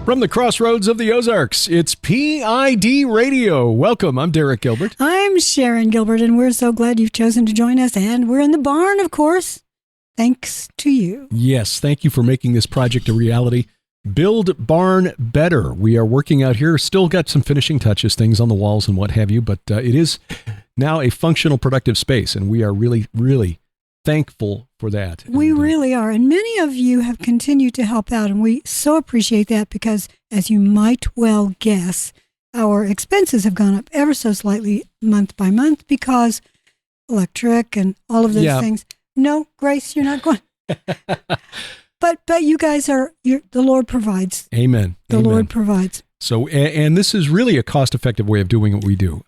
From the crossroads of the Ozarks, it's P.I.D. Radio. Welcome. I'm Derek Gilbert. I'm Sharon Gilbert, and we're so glad you've chosen to join us. And we're in the barn, of course, thanks to you. Yes, thank you for making this project a reality. Build Barn Better. We are working out here. Still got some finishing touches, things on the walls and what have you, but it is now a functional, productive space, and we are really, really thankful for that. We really are. And many of you have continued to help out, and we so appreciate that because, as you might well guess, our expenses have gone up ever so slightly month by month because electric and all of those things. No, Grace, you're not going. But you guys are, the Lord provides. Amen. The Lord provides. So, and this is really a cost-effective way of doing what we do.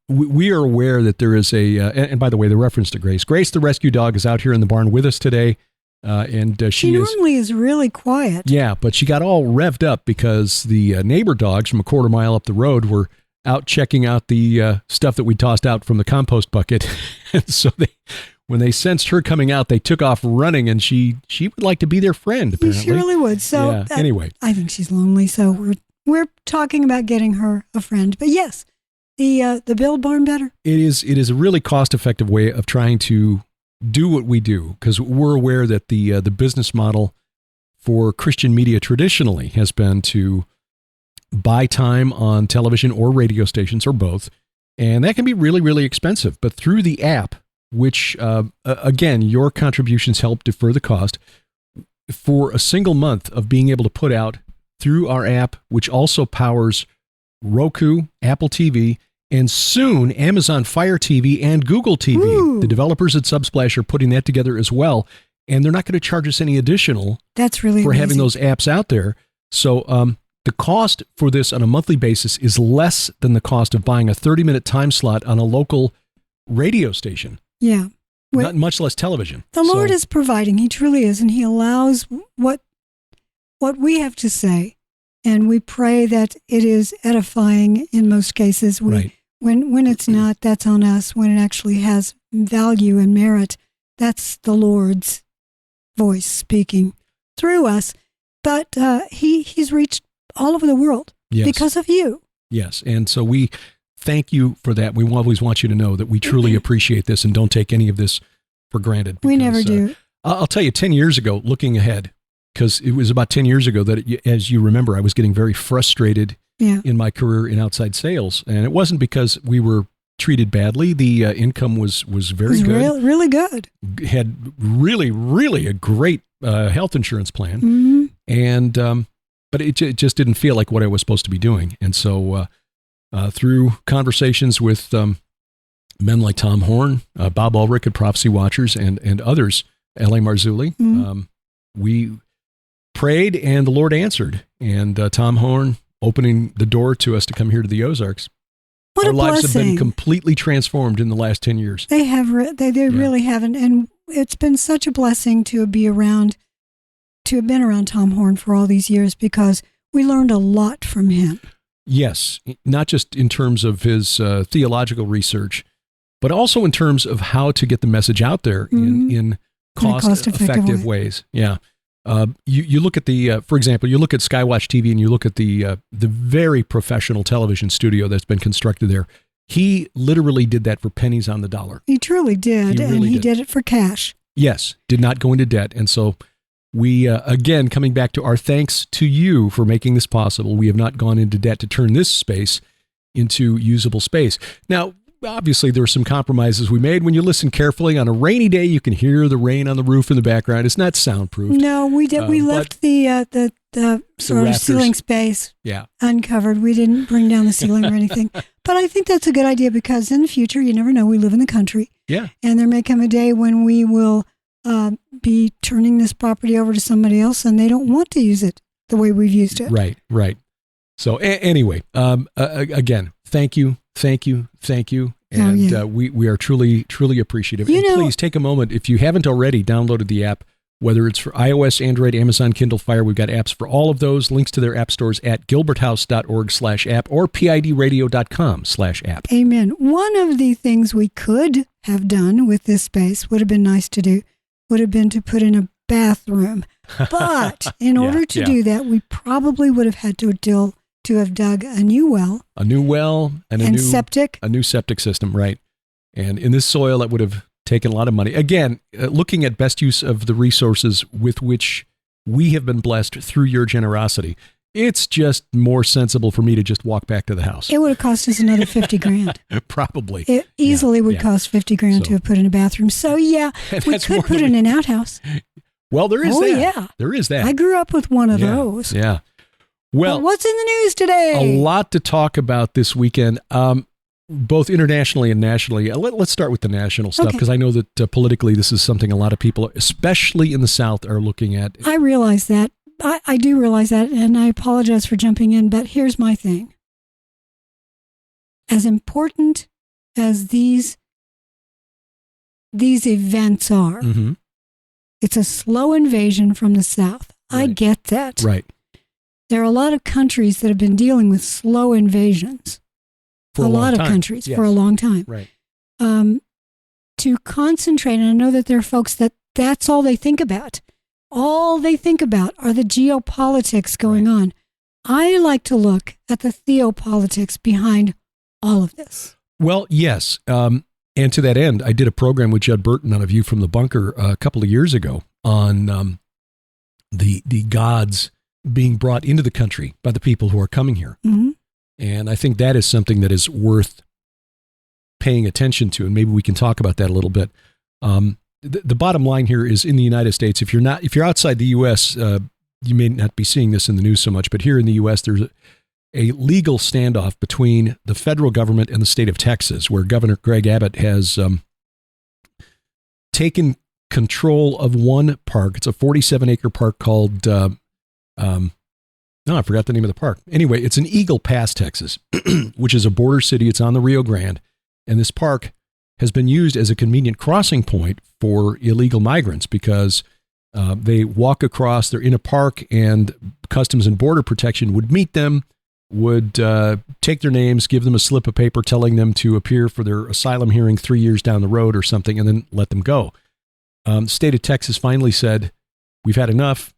We are aware that there is and by the way, the reference to Grace. Grace, the rescue dog, is out here in the barn with us today. And she normally is really quiet. Yeah, but she got all revved up because the neighbor dogs from a quarter mile up the road were out checking out the stuff that we tossed out from the compost bucket. And so when they sensed her coming out, they took off running, and she would like to be their friend, apparently. She really would. So anyway. I think she's lonely, so we're talking about getting her a friend. But yes, the Build Barn Better. It is a really cost-effective way of trying to do what we do, because we're aware that the business model for Christian media traditionally has been to buy time on television or radio stations or both, and that can be really, really expensive. But through the app, which, again, your contributions help defer the cost, for a single month of being able to put out through our app, which also powers Roku, Apple TV, and soon Amazon Fire TV and Google TV. Ooh. The developers at Subsplash are putting that together as well, and they're not going to charge us any additional That's really for amazing. having those apps out there. So the cost for this on a monthly basis is less than the cost of buying a 30-minute time slot on a local radio station. Yeah. Not much less television. The Lord is providing. He truly is, and He allows what we have to say, and we pray that it is edifying in most cases. Right. When it's not, that's on us. When it actually has value and merit, that's the Lord's voice speaking through us. But He's reached all over the world because of you. Yes, and so we thank you for that. We always want you to know that we truly appreciate this and don't take any of this for granted. We never do. I'll tell you, 10 years ago, looking ahead, because it was about 10 years ago that, as you remember, I was getting very frustrated in my career in outside sales. And it wasn't because we were treated badly. The income was very good. Really good. Had really, really a great health insurance plan. Mm-hmm. And but it just didn't feel like what I was supposed to be doing. And so through conversations with men like Tom Horn, Bob Ulrich at Prophecy Watchers, and others, L.A. Marzulli, we prayed and the Lord answered. And Tom Horn opening the door to us to come here to the Ozarks. What Our a lives blessing. have been completely transformed in the last 10 years. They have. They really haven't. And it's been such a blessing to have been around Tom Horn for all these years, because we learned a lot from him. Yes, not just in terms of his theological research, but also in terms of how to get the message out there in cost-effective ways. Yeah. You look at for example, you look at Skywatch TV and you look at the very professional television studio that's been constructed there. He literally did that for pennies on the dollar. He truly did, he did it for cash. Yes, did not go into debt. And so we, again, coming back to our thanks to you for making this possible. We have not gone into debt to turn this space into usable space. Now, obviously, there are some compromises we made. When you listen carefully, on a rainy day, you can hear the rain on the roof in the background. It's not soundproof. No, we did. We left the sort of ceiling space uncovered. We didn't bring down the ceiling or anything. But I think that's a good idea, because in the future, you never know. We live in the country. Yeah. And there may come a day when we will be turning this property over to somebody else, and they don't want to use it the way we've used it. Right. So anyway, again, thank you. And we are truly, truly appreciative. And please take a moment, if you haven't already downloaded the app, whether it's for iOS, Android, Amazon, Kindle Fire, we've got apps for all of those. Links to their app stores at gilberthouse.org/app or pidradio.com/app. Amen. One of the things we could have done with this space would have been nice to do, would have been to put in bathroom. But in order to do that, we probably would have had to have dug a new well. A new well and a new septic system, right. And in this soil, that would have taken a lot of money. Again, looking at best use of the resources with which we have been blessed through your generosity, it's just more sensible for me to just walk back to the house. It would have cost us another $50,000. Probably. It easily would cost $50,000 to have put in a bathroom. So yeah, we could put in an outhouse. Well, there is that. Yeah. There is that. I grew up with one of those. Yeah. Well, but what's in the news today? A lot to talk about this weekend, both internationally and nationally. Let's start with the national stuff, because I know that politically this is something a lot of people, especially in the South, are looking at. I realize that. I do realize that, and I apologize for jumping in, but here's my thing. As important as these events are, it's a slow invasion from the South. Right. I get that. Right. There are a lot of countries that have been dealing with slow invasions. For a lot of countries for a long time. Right. To concentrate, and I know that there are folks that's all they think about. All they think about are the geopolitics going on. I like to look at the theopolitics behind all of this. Well, yes. And to that end, I did a program with Judd Burton on A View from the Bunker a couple of years ago on the gods being brought into the country by the people who are coming here. Mm-hmm. And I think that is something that is worth paying attention to, and maybe we can talk about that a little bit. The bottom line here is, in the United States, if you're outside the U.S., you may not be seeing this in the news so much, but here in the U.S., there's a legal standoff between the federal government and the state of Texas, where Governor Greg Abbott has taken control of one park. It's a 47-acre park called I forgot the name of the park. Anyway, it's in Eagle Pass, Texas, which is a border city. It's on the Rio Grande. And this park has been used as a convenient crossing point for illegal migrants, because they walk across, they're in a park, and Customs and Border Protection would meet them, would take their names, give them a slip of paper telling them to appear for their asylum hearing 3 years down the road or something, and then let them go. The state of Texas finally said, we've had enough.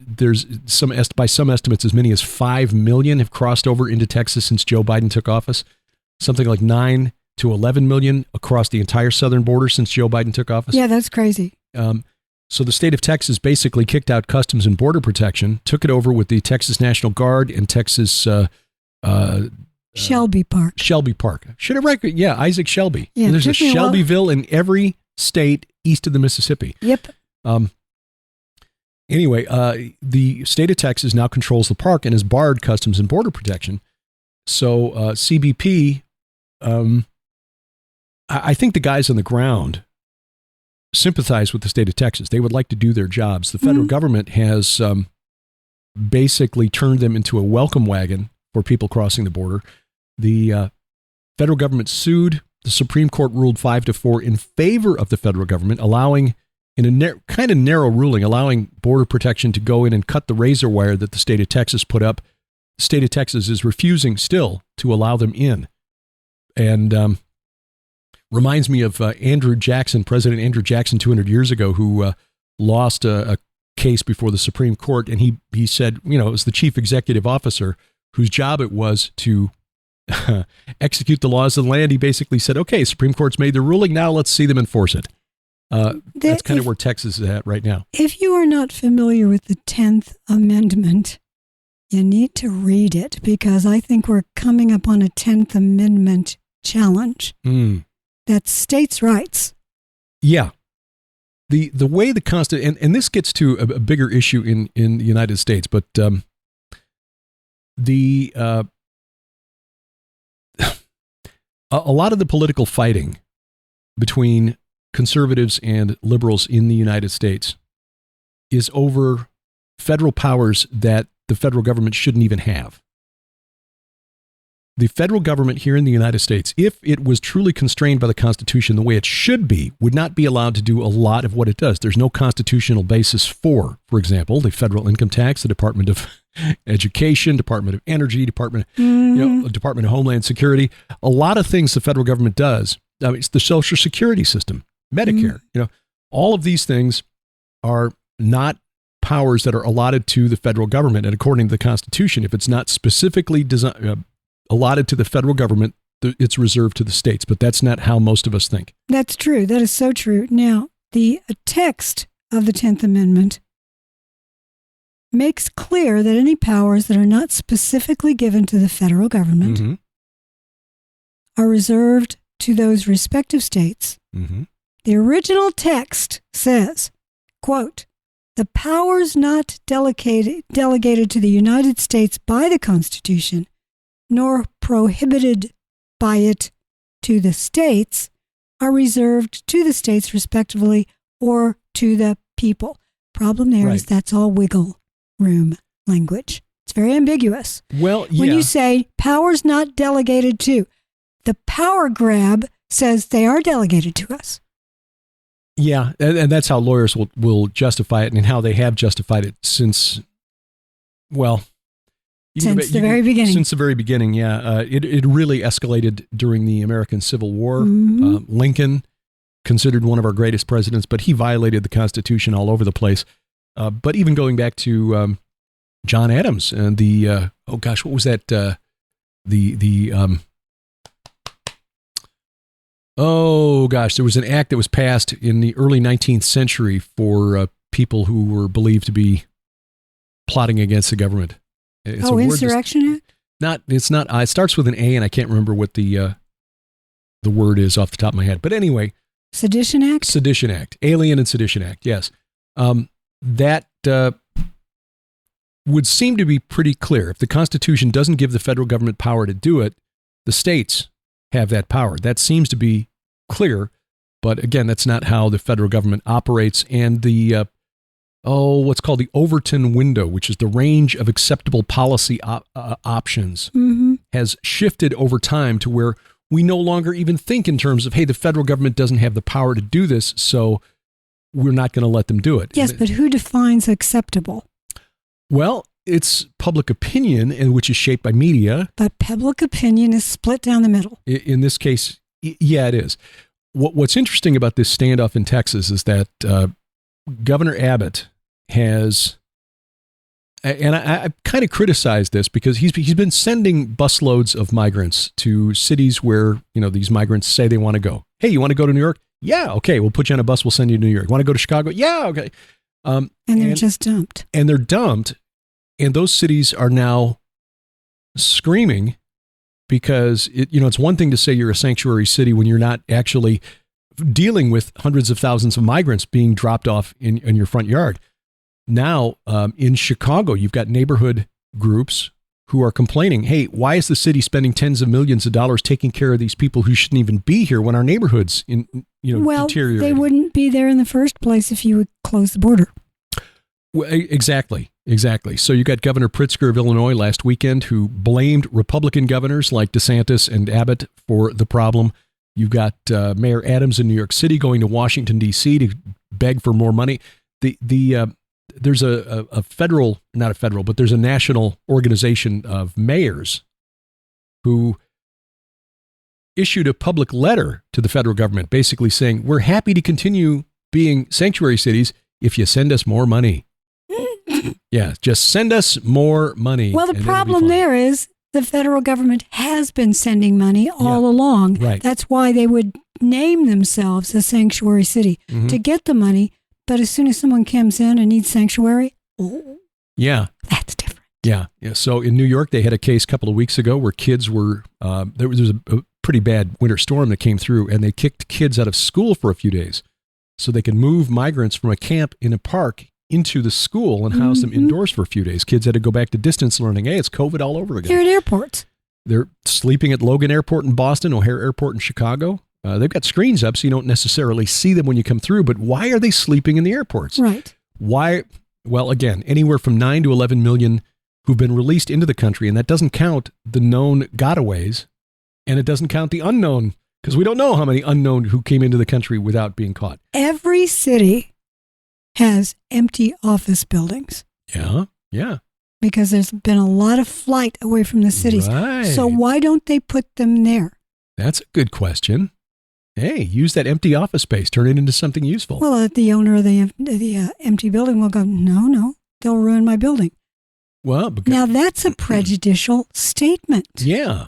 There's by some estimates, as many as 5 million have crossed over into Texas since Joe Biden took office. Something like 9 to 11 million across the entire southern border since Joe Biden took office. Yeah, that's crazy. So the state of Texas basically kicked out Customs and Border Protection, took it over with the Texas National Guard and Texas Shelby Park. Shelby Park. Should have read. Yeah, Isaac Shelby. Yeah, and there's a Shelbyville in every state east of the Mississippi. Yep. Anyway, the state of Texas now controls the park and has barred Customs and Border Protection. So CBP, I think the guys on the ground sympathize with the state of Texas. They would like to do their jobs. The federal government has basically turned them into a welcome wagon for people crossing the border. The federal government sued. The Supreme Court ruled 5-4 in favor of the federal government, allowing, in a kind of narrow ruling, allowing Border Protection to go in and cut the razor wire that the state of Texas put up. The state of Texas is refusing still to allow them in. And reminds me of Andrew Jackson, President Andrew Jackson 200 years ago, who lost a case before the Supreme Court. And he said, it was the chief executive officer whose job it was to execute the laws of the land. He basically said, okay, Supreme Court's made the ruling. Now let's see them enforce it. That's kind of where Texas is at right now. If you are not familiar with the 10th Amendment, you need to read it, because I think we're coming up on a 10th Amendment challenge. That's states' rights. Yeah. The way the Constitution, and this gets to a bigger issue in the United States, but a lot of the political fighting between conservatives and liberals in the United States is over federal powers that the federal government shouldn't even have. The federal government here in the United States, if it was truly constrained by the Constitution the way it should be, would not be allowed to do a lot of what it does. There's no constitutional basis for example, the federal income tax, the Department of Education, Department of Energy, Department of Homeland Security. A lot of things the federal government does. It's the Social Security system, Medicare. All of these things are not powers that are allotted to the federal government. And according to the Constitution, if it's not specifically allotted to the federal government, it's reserved to the states. But that's not how most of us think. That's true. That is so true. Now, the text of the 10th Amendment makes clear that any powers that are not specifically given to the federal government Mm-hmm. are reserved to those respective states. Mm-hmm. The original text says, quote, "The powers not delegated to the United States by the Constitution, nor prohibited by it to the states, are reserved to the states respectively or to the people." Problem there is that's all wiggle room language. It's very ambiguous. Well, yeah. When you say powers not delegated to, the power grab says they are delegated to us. Yeah, and that's how lawyers will justify it, and how they have justified it since, well... Since the very beginning. Since the very beginning, yeah. It really escalated during the American Civil War. Mm-hmm. Lincoln, considered one of our greatest presidents, but he violated the Constitution all over the place. But even going back to John Adams and the, what was that? There was an act that was passed in the early 19th century for people who were believed to be plotting against the government. It's Insurrection Act? It's not. It starts with an A, and I can't remember what the word is off the top of my head. But anyway, Sedition Act. Sedition Act, Alien and Sedition Act. Yes, that would seem to be pretty clear. If the Constitution doesn't give the federal government power to do it, the states have that power. That seems to be clear. But again, that's not how the federal government operates. And the what's called the Overton window, which is the range of acceptable policy options, Mm-hmm. has shifted over time to where we no longer even think in terms of, hey, the federal government doesn't have the power to do this, so we're not going to let them do it. Yes, but who defines acceptable? Well, it's public opinion, and which is shaped by media. But public opinion is split down the middle. In this case, yeah, it is. What's interesting about this standoff in Texas is that Governor Abbott has, and I kind of criticized this because he's been sending busloads of migrants to cities where, these migrants say they want to go. Hey, you want to go to New York? Yeah, okay, we'll put you on a bus, we'll send you to New York. Want to go to Chicago? Yeah, okay. And they're just dumped. And they're dumped, and those cities are now screaming because, it's one thing to say you're a sanctuary city when you're not actually dealing with hundreds of thousands of migrants being dropped off in your front yard. Now, in Chicago, you've got neighborhood groups who are complaining, hey, why is the city spending tens of millions of dollars taking care of these people who shouldn't even be here when our neighborhoods deteriorate? They wouldn't be there in the first place if you would close the border. Well, exactly. So you got Governor Pritzker of Illinois last weekend who blamed Republican governors like DeSantis and Abbott for the problem. You've got Mayor Adams in New York City going to Washington, D.C. to beg for more money. There's there's a national organization of mayors who issued a public letter to the federal government basically saying, we're happy to continue being sanctuary cities if you send us more money. Yeah, just send us more money. Well, the problem there is the federal government has been sending money all along. Right. That's why they would name themselves a sanctuary city to get the money. But as soon as someone comes in and needs sanctuary, that's different. Yeah. So in New York, they had a case a couple of weeks ago where kids were, there was a pretty bad winter storm that came through, and they kicked kids out of school for a few days so they could move migrants from a camp in a park into the school and house them indoors for a few days. Kids had to go back to distance learning. Hey, it's COVID all over again. They're at airports. They're sleeping at Logan Airport in Boston, O'Hare Airport in Chicago. They've got screens up so you don't necessarily see them when you come through, but why are they sleeping in the airports? Right. Why? Well, again, anywhere from 9 to 11 million who've been released into the country, and that doesn't count the known gotaways, and it doesn't count the unknown, because we don't know how many unknown who came into the country without being caught. Every city has empty office buildings. Yeah. Because there's been a lot of flight away from the cities. Right. So why don't they put them there? That's a good question. Hey, use that empty office space, turn it into something useful. Well, the owner of the empty building will go, no, they'll ruin my building. Well, now that's a prejudicial statement. Yeah.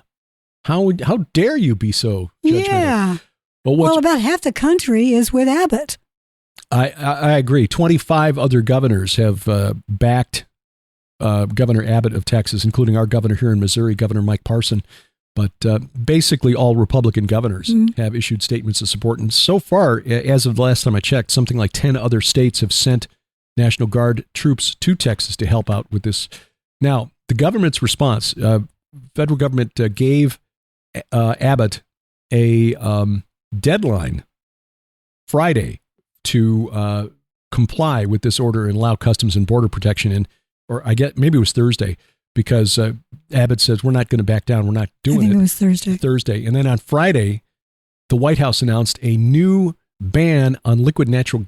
How dare you be so judgmental? Yeah. Well, about half the country is with Abbott. I agree. 25 other governors have backed Governor Abbott of Texas, including our governor here in Missouri, Governor Mike Parson. But basically all Republican governors have issued statements of support. And so far, as of the last time I checked, something like 10 other states have sent National Guard troops to Texas to help out with this. Now, the government's response, federal government gave Abbott a deadline Friday to comply with this order and allow Customs and Border Protection in, or I get maybe it was Thursday, because Abbott says we're not going to back down. We're not doing it. I think it was Thursday. And then on Friday, the White House announced a new ban on liquefied natural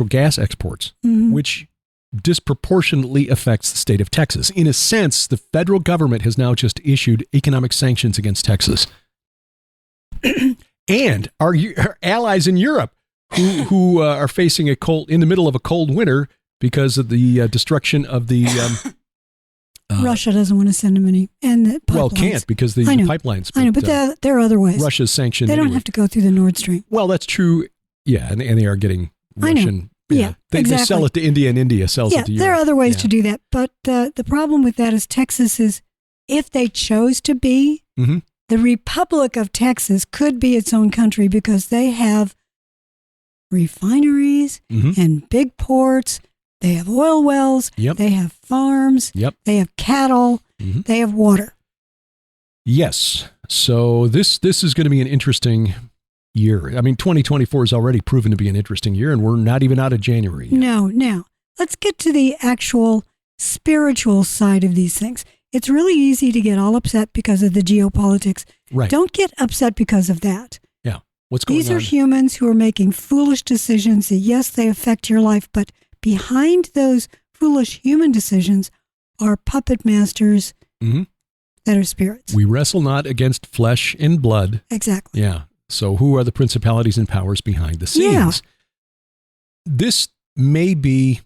gas exports, which disproportionately affects the state of Texas. In a sense, the federal government has now just issued economic sanctions against Texas. And our allies in Europe who are facing in the middle of a cold winter because of the destruction of the Russia doesn't want to send them any, and the pipelines. Well, can't because the pipelines. I know, but there are other ways. Russia's sanctioned. They don't have to go through the Nord Stream. Well, that's true. Yeah, and they are getting Russian. Yeah, they sell it to India, and India sells it to Europe. There are other ways to do that, but the problem with that is Texas is, if they chose to be, the Republic of Texas could be its own country because they have refineries and big ports. They have oil wells, they have farms, they have cattle, they have water. Yes. So this is going to be an interesting year. I mean, 2024 is already proven to be an interesting year, and we're not even out of January yet. No. Now, let's get to the actual spiritual side of these things. It's really easy to get all upset because of the geopolitics. Right. Don't get upset because of that. Yeah. What's going on? These are humans who are making foolish decisions that, yes, they affect your life, but behind those foolish human decisions are puppet masters that are spirits. We wrestle not against flesh and blood. Exactly. Yeah. So who are the principalities and powers behind the scenes? Yeah. This may be,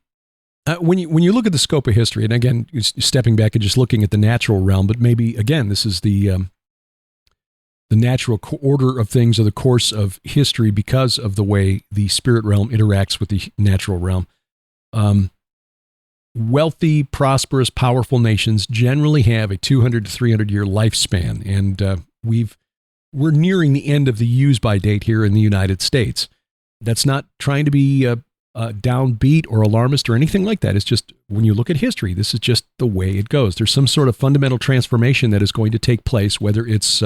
when you look at the scope of history, and again, stepping back and just looking at the natural realm, but maybe, again, this is the natural order of things or the course of history because of the way the spirit realm interacts with the natural realm. Wealthy, prosperous, powerful nations generally have a 200 to 300 year lifespan, and we're nearing the end of the use-by date here in the United States. That's not trying to be downbeat or alarmist or anything like that. It's just when you look at history, this is just the way it goes. There's some sort of fundamental transformation that is going to take place, whether it's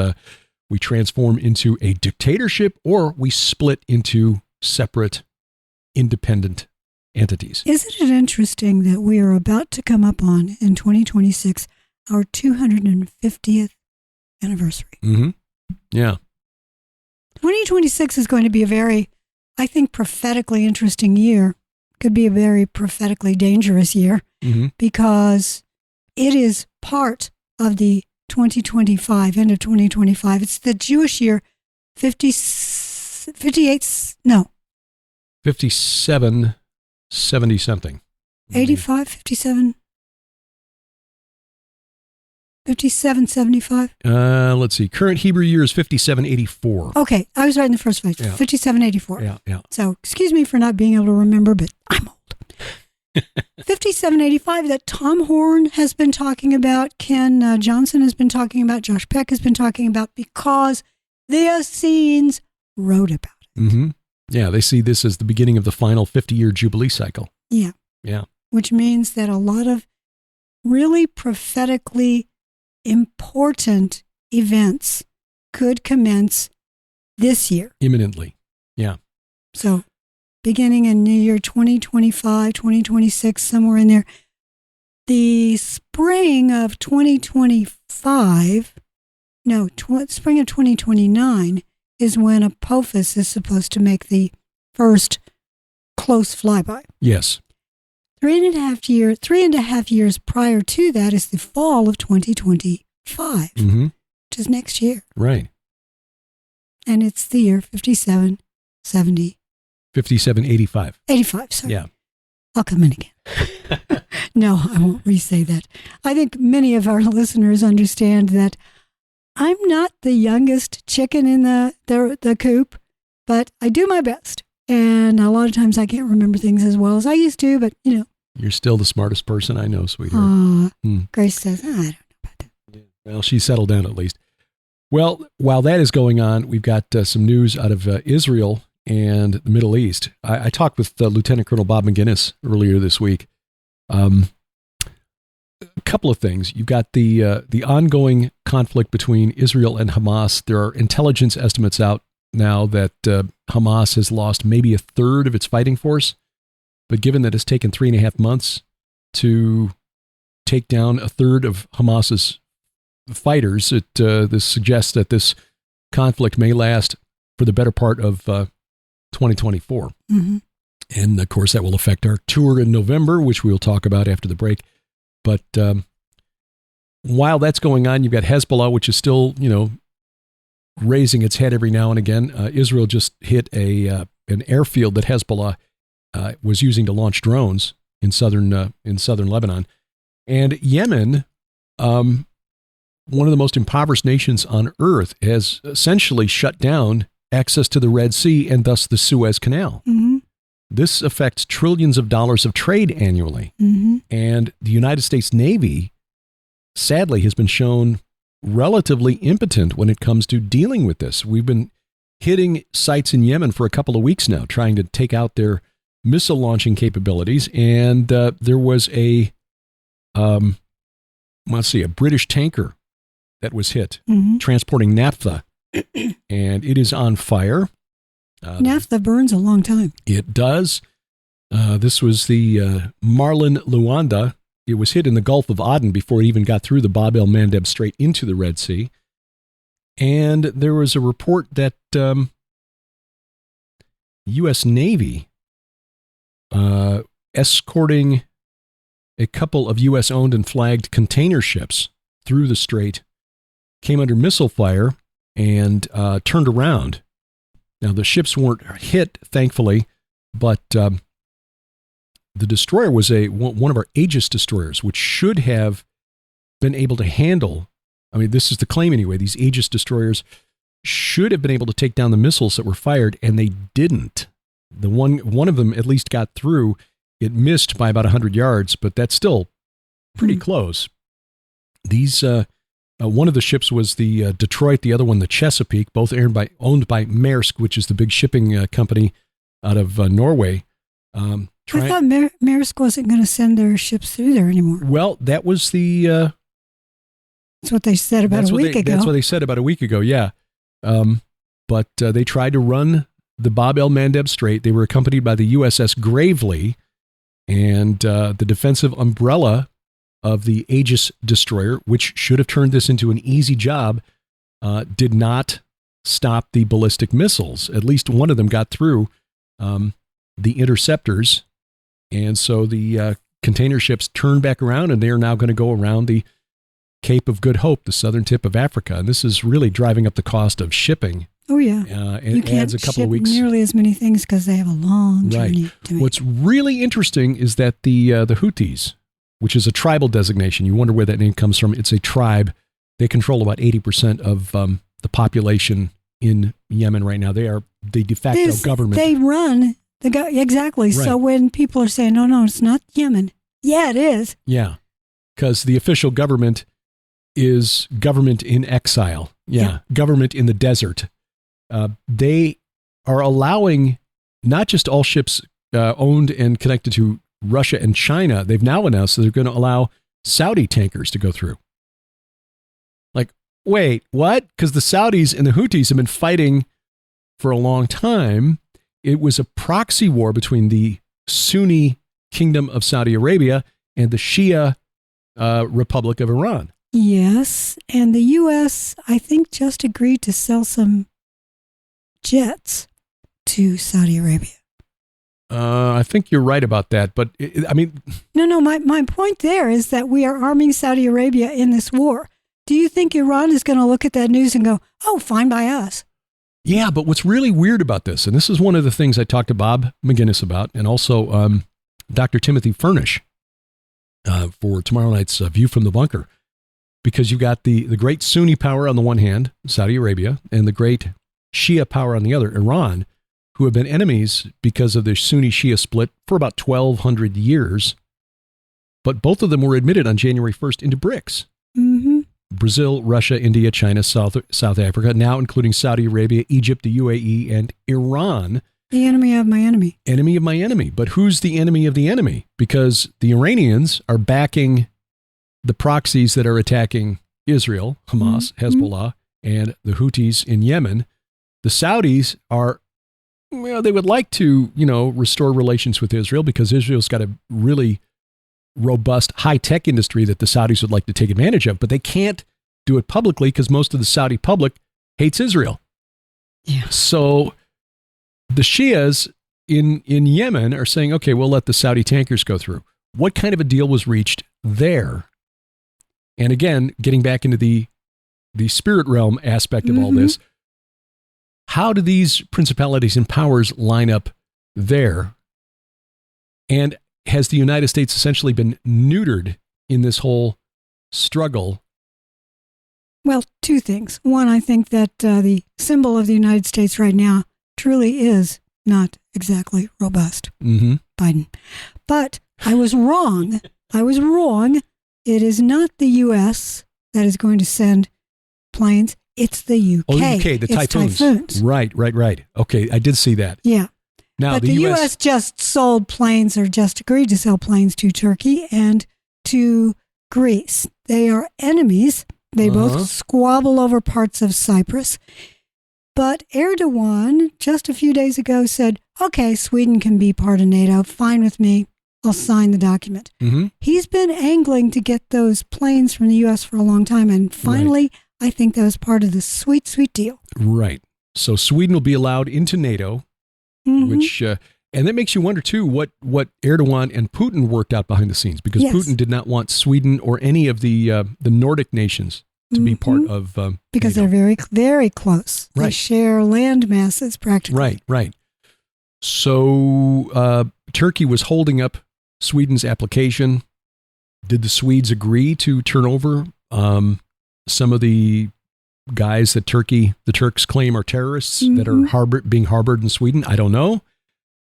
we transform into a dictatorship or we split into separate, independent entities. Isn't it interesting that we are about to come up on, in 2026, our 250th anniversary? Yeah. 2026 is going to be a very, I think, prophetically interesting year. Could be a very prophetically dangerous year because it is part of the 2025, end of 2025. It's the Jewish year 57, 70 something. 85, 57, 57, 75. Let's see. Current Hebrew year is 5784. Okay, I was right in the first place. 5784. Yeah. So, excuse me for not being able to remember, but I'm old. 5785 that Tom Horn has been talking about, Ken Johnson has been talking about, Josh Peck has been talking about, because the Essenes wrote about it. Yeah, they see this as the beginning of the final 50-year Jubilee cycle. Yeah. Which means that a lot of really prophetically important events could commence this year. Imminently. Yeah. So beginning in the year 2025, 2026, somewhere in there. The spring of 2025, spring of 2029 is when Apophis is supposed to make the first close flyby. Yes. 3.5 years prior to that is the fall of 2025, which is next year. Right. And it's the year 5770. 5785. 85, sorry. Yeah. I'll come in again. No, I won't re-say that. I think many of our listeners understand that I'm not the youngest chicken in the coop, but I do my best. And a lot of times I can't remember things as well as I used to, but you know. You're still the smartest person I know, sweetheart. Grace says, I don't know about that. Yeah. Well, she's settled down at least. Well, while that is going on, we've got some news out of Israel and the Middle East. I talked with Lieutenant Colonel Bob McGinnis earlier this week. A couple of things. You've got the ongoing conflict between Israel and Hamas. There are intelligence estimates out now that Hamas has lost maybe a third of its fighting force. But given that it's taken 3.5 months to take down a third of Hamas's fighters, this suggests that this conflict may last for the better part of 2024. Mm-hmm. And of course, that will affect our tour in November, which we'll talk about after the break. But while that's going on, you've got Hezbollah, which is still, raising its head every now and again. Israel just hit an airfield that Hezbollah was using to launch drones in southern Lebanon. And Yemen, one of the most impoverished nations on earth, has essentially shut down access to the Red Sea and thus the Suez Canal. Mm-hmm. This affects trillions of dollars of trade annually. Mm-hmm. And the United States Navy, sadly, has been shown relatively impotent when it comes to dealing with this. We've been hitting sites in Yemen for a couple of weeks now, trying to take out their missile launching capabilities. And there was a British tanker that was hit, transporting naphtha, and it is on fire. Naphtha burns a long time. It does. This was the Marlin Luanda. It was hit in the Gulf of Aden before it even got through the Bab el-Mandeb Strait into the Red Sea. And there was a report that U.S. Navy escorting a couple of U.S.-owned and flagged container ships through the strait came under missile fire and turned around. Now, the ships weren't hit, thankfully, but the destroyer was one of our Aegis destroyers, which should have been able to handle, I mean, this is the claim anyway, these Aegis destroyers should have been able to take down the missiles that were fired, and they didn't. The one of them at least got through. It missed by about 100 yards, but that's still pretty close. These one of the ships was the Detroit, the other one the Chesapeake, both owned by Maersk, which is the big shipping company out of Norway. I thought Maersk wasn't going to send their ships through there anymore. Well, that was that's what they said about a week ago. That's what they said about a week ago, yeah. But they tried to run the Bab el-Mandeb Strait. They were accompanied by the USS Gravely, and the defensive umbrella of the Aegis destroyer, which should have turned this into an easy job, did not stop the ballistic missiles. At least one of them got through the interceptors, and so the container ships turned back around, and they are now going to go around the Cape of Good Hope, the southern tip of Africa. And this is really driving up the cost of shipping. Oh, yeah. And it adds a couple of weeks. Nearly as many things because they have a long journey to make. What's really interesting is that the Houthis, which is a tribal designation, you wonder where that name comes from. It's a tribe. They control about 80% of the population in Yemen right now. They are the de facto government. They run exactly. Right. So when people are saying, no, it's not Yemen. Yeah, it is. Yeah, because the official government is government in exile. Yeah. Government in the desert. They are allowing not just all ships owned and connected to Russia and China. They've now announced that they're going to allow Saudi tankers to go through. Like, wait, what? Because the Saudis and the Houthis have been fighting for a long time. It was a proxy war between the Sunni Kingdom of Saudi Arabia and the Shia Republic of Iran. Yes, and the U.S., I think, just agreed to sell some jets to Saudi Arabia. I think you're right about that, but No, my point there is that we are arming Saudi Arabia in this war. Do you think Iran is going to look at that news and go, oh, fine by us? Yeah, but what's really weird about this, and this is one of the things I talked to Bob McGinnis about, and also Dr. Timothy Furnish for tomorrow night's View from the Bunker, because you've got the great Sunni power on the one hand, Saudi Arabia, and the great Shia power on the other, Iran, who have been enemies because of their Sunni-Shia split for about 1,200 years. But both of them were admitted on January 1st into BRICS. Mm-hmm. Brazil, Russia, India, China, South Africa, now including Saudi Arabia, Egypt, the UAE, and Iran. The enemy of my enemy. Enemy of my enemy. But who's the enemy of the enemy? Because the Iranians are backing the proxies that are attacking Israel, Hamas, Hezbollah, and the Houthis in Yemen. The Saudis are, well, they would like to, restore relations with Israel because Israel's got a really robust high-tech industry that the Saudis would like to take advantage of, but they can't do it publicly because most of the Saudi public hates Israel. Yeah. So the Shias in Yemen are saying, okay, we'll let the Saudi tankers go through. What kind of a deal was reached there? And again, getting back into the spirit realm aspect of all this, how do these principalities and powers line up there? And has the United States essentially been neutered in this whole struggle? Well, two things. One, I think that the symbol of the United States right now truly is not exactly robust. Biden. But I was wrong. It is not the U.S. that is going to send planes. It's the U.K. Oh, the UK, the typhoons. Right. Okay, I did see that. Yeah. Now, but the U.S. just sold planes, or just agreed to sell planes to Turkey and to Greece. They are enemies. They both squabble over parts of Cyprus. But Erdogan, just a few days ago, said, okay, Sweden can be part of NATO. Fine with me. I'll sign the document. He's been angling to get those planes from the U.S. for a long time. And finally, I think that was part of the sweet, sweet deal. Right. So Sweden will be allowed into NATO. Which and that makes you wonder too what Erdogan and Putin worked out behind the scenes, because Putin did not want Sweden or any of the Nordic nations to be part of because NATO. They're very, very close. Right. They share land masses practically. Right. So Turkey was holding up Sweden's application. Did the Swedes agree to turn over some of the guys that the Turks claim are terrorists that are being harbored in Sweden? I don't know.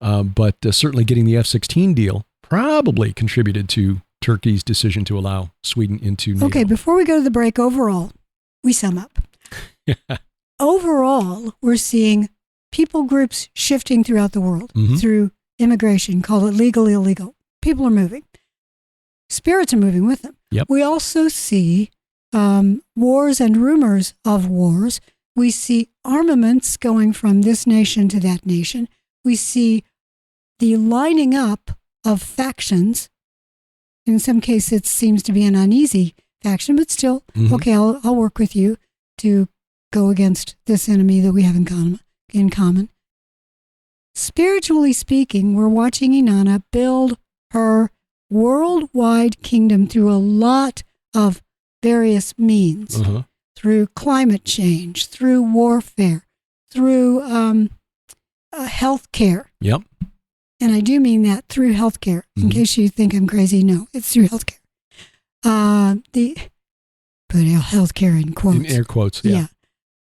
But certainly getting the F-16 deal probably contributed to Turkey's decision to allow Sweden into NATO. Okay, before we go to the break, overall, we sum up. Overall, we're seeing people groups shifting throughout the world through immigration, call it legal, illegal. People are moving. Spirits are moving with them. Yep. We also see wars and rumors of wars. We see armaments going from this nation to that nation. We see the lining up of factions. In some cases, it seems to be an uneasy faction, but still, okay, I'll work with you to go against this enemy that we have in common. Spiritually speaking, we're watching Inanna build her worldwide kingdom through a lot of various means, through climate change, through warfare, through healthcare. Yep. And I do mean that, through healthcare. In case you think I'm crazy, no, it's through healthcare. Put healthcare in quotes. In air quotes, yeah.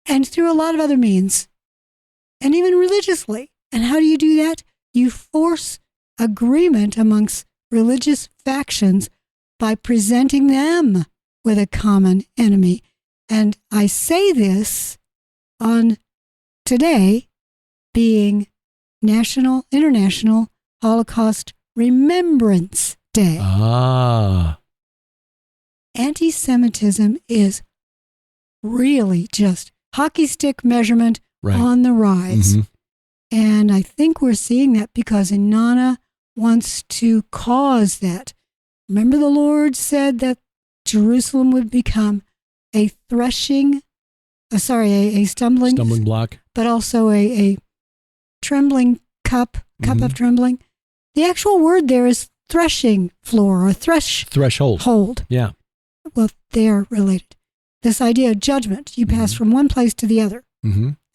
And through a lot of other means, and even religiously. And how do you do that? You force agreement amongst religious factions by presenting them with a common enemy. And I say this on today being International Holocaust Remembrance Day. Anti-Semitism is really just hockey stick measurement on the rise. And I think we're seeing that because Inanna wants to cause that. Remember, the Lord said that Jerusalem would become a stumbling block, but also a trembling cup of trembling. The actual word there is threshing floor or threshold. Yeah. Well, they are related. This idea of judgment, you pass from one place to the other.